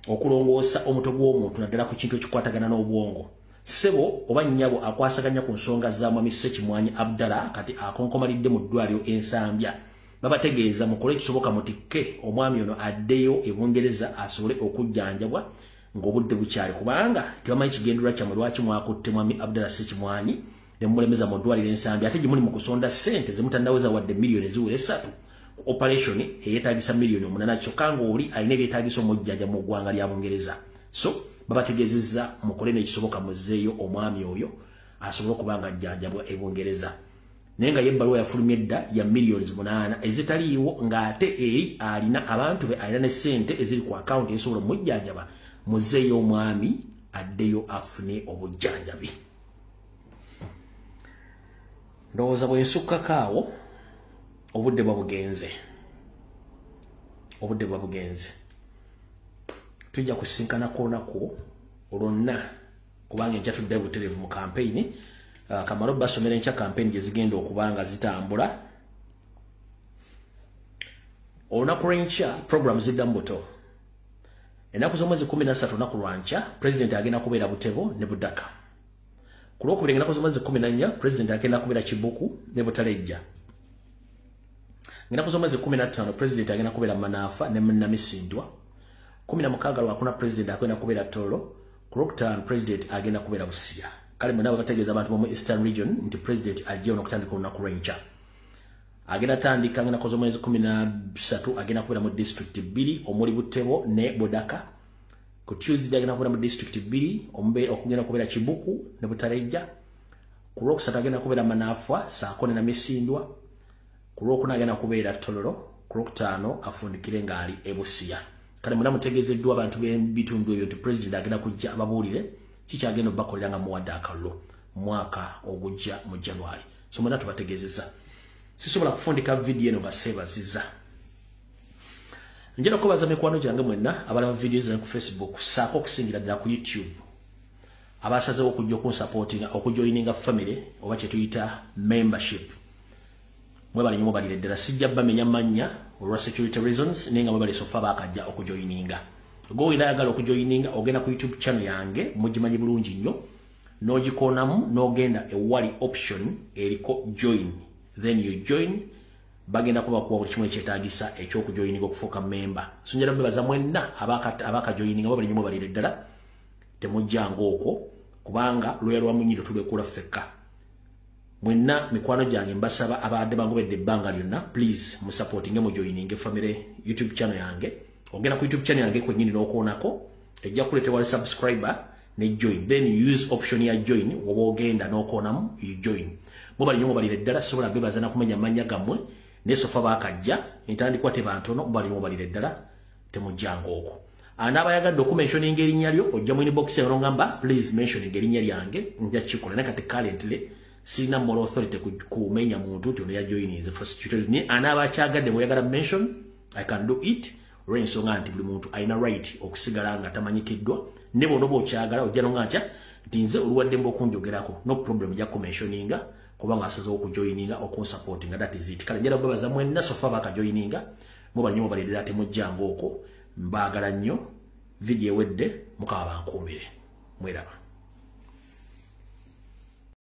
Speaker 1: okulongoosa omutwe gw'omuntu naddala ku kintu ekikwatagana n'obwongo sebo oba nnyabo akwasaganya ku nsonga za mwami Ssekimwanyi Abdallah kati akonkomalidde mu ddwaliro ensambya babategeeza mukole ekisoboka mutikke omwami ono addeyo e Bungereza asobole okujjanjabwa ng'obudde bukyali kubanga tebamanyi kigendera kyamwe lwaki mwakutte mwami Abdallah Ssekimwanyi ne mulemeza mu ddwaliro ensambya ate gye muli mu kusonda ssente zemutandaweza wadde miliyoni eziwera 3 ku operation eyeetaagisa miliyoni 8 kyokka ng'oli alina ebyetaagisa omujjanja mu ggwanga lya Bungereza so babategeezezza mukole n'ekisoboka muzzeeyo omwami oyo asobole okubanga ajjanjabwa e Bungereza naye nga yebbaluwa yafulumye edda ya miliyoni 8 ezitaliiwo ng'ate eri alina abantu be alina ne ssente eziri ku akawunti ezisobola omujjanjaba muzzeeyo omwami addeyo afune obujjanjabi ndowooza bwensukkako awo obudde bwa bugenze tujja kusinkana koonako olwonna kubanga enkya tudde butereevu mu kampeyini kamalo basomera enkya kampeyini gye zigenda okubanga zitambula olunaku lw'enkya program ziddamu buto ennaku z'omwezi 13 olunaku lwankya pulezidenti agenda kubeera Buteebo ne Budaka ku lwokubiri ennaku z'omwezi 14 pulezidenti agenda kubeera Kibuku ne Butalejja ennaku z'omwezi 15 pulezidenti agenda kubeera Manaafa ne Namisindwa 16 lwakuna pulezidenti agenda kubeera Tolo ku lwokutaano pulezidenti agenda kubeera Busia kale mwenna bategeeza abantu mu Eastern Region nti pulezidenti ajja okutandika olunaku lw'enkya agenda tandika ngana kozo mwezi 13 agenda kubera mu district 2 omuli Butebo ne Bodaka. Ku Tuesday agenda kubera mu district 2 ombe okugenda kubera Kibuku ne Butareja. Ku Lwokusatu agenda kubera Manafwa Saakone na Misindwa. Ku Lwokuna agenda kubera Tololo. Ku Lwokutaano afundikire ngali Ebusia. Kale muna mutegezeddwa abantu b'ebitundu ebyo nti president agenda kujja ababuulire kiki agenda bakolera nga muwadde akalulu mwaka ogujja mu January. So muna tubategezeza. Sisobola kufundika video eno nga sebaziza. Njera kubaza mikwano gyange mwenna abala videos ku Facebook saako okusingira ddala ku YouTube. Abasazeewo okujja okunsapotinga okujoininga family oba kye tuyita membership. Mwebale nnyo mubalire ddala sijja bamenya mannya olwa security reasons nenga mwebale sofa bakajja okujoininga. Goyina ayagala okujoininga ogenda ku YouTube channel yange mugimanyi bulungi nnyo n'ogikonamu n'ogenda ewali option eriko join. Then you join bagenda kuba kuwa buli kimu ekyetaagisa ekyokujoininga okufuuka member. So njala mbebaza mwenna abaka joininga mwebale nnyo mubalire ddala temujjanga okwo kubanga lwya lwa munyiro tulekula fekka. Mwenna mikwano gyange mbasaba abadde bangobedde ebbanga lyonna please mu supporting mu joining family YouTube channel yange. Ogenda ku YouTube channel yange kwennyini n'okoonako ejja kuleetebwa subscriber ne join, then you use option ya join woba ogenda n'okoonamu you join. Mubali nnyo mubalire ddala sobola bebaza na kumenya mannya gammwe n'esofa bakajja entandikwa tebantono mubali nnyo mubalire ddala temujjanga okwo. Anabayagadde okumentioninga erinnya lyo ojja mu inbox eno ngamba please mentioning erinnya lyange nja kikola nakati currently sina moral authority kumenya muntu nti ono ya joining for securities ni anabakyagadde muyagala mention I can do it rensonga nti buli muntu alina right okusigala nga tamanyikiddwa ne bono bokyagala ojja nonga ntya nti nze oluwadde mba okunjogerako no problem ya kumentioninga kubanga asazeewo okujoininga okunsupportinga that is it. Kale njala kubaza mwenna sofa bakajoininga mubali nnyo mubalire ddala temujjanga okwo mbaagala nnyo video ewedde mukaba bankuumire mweraba.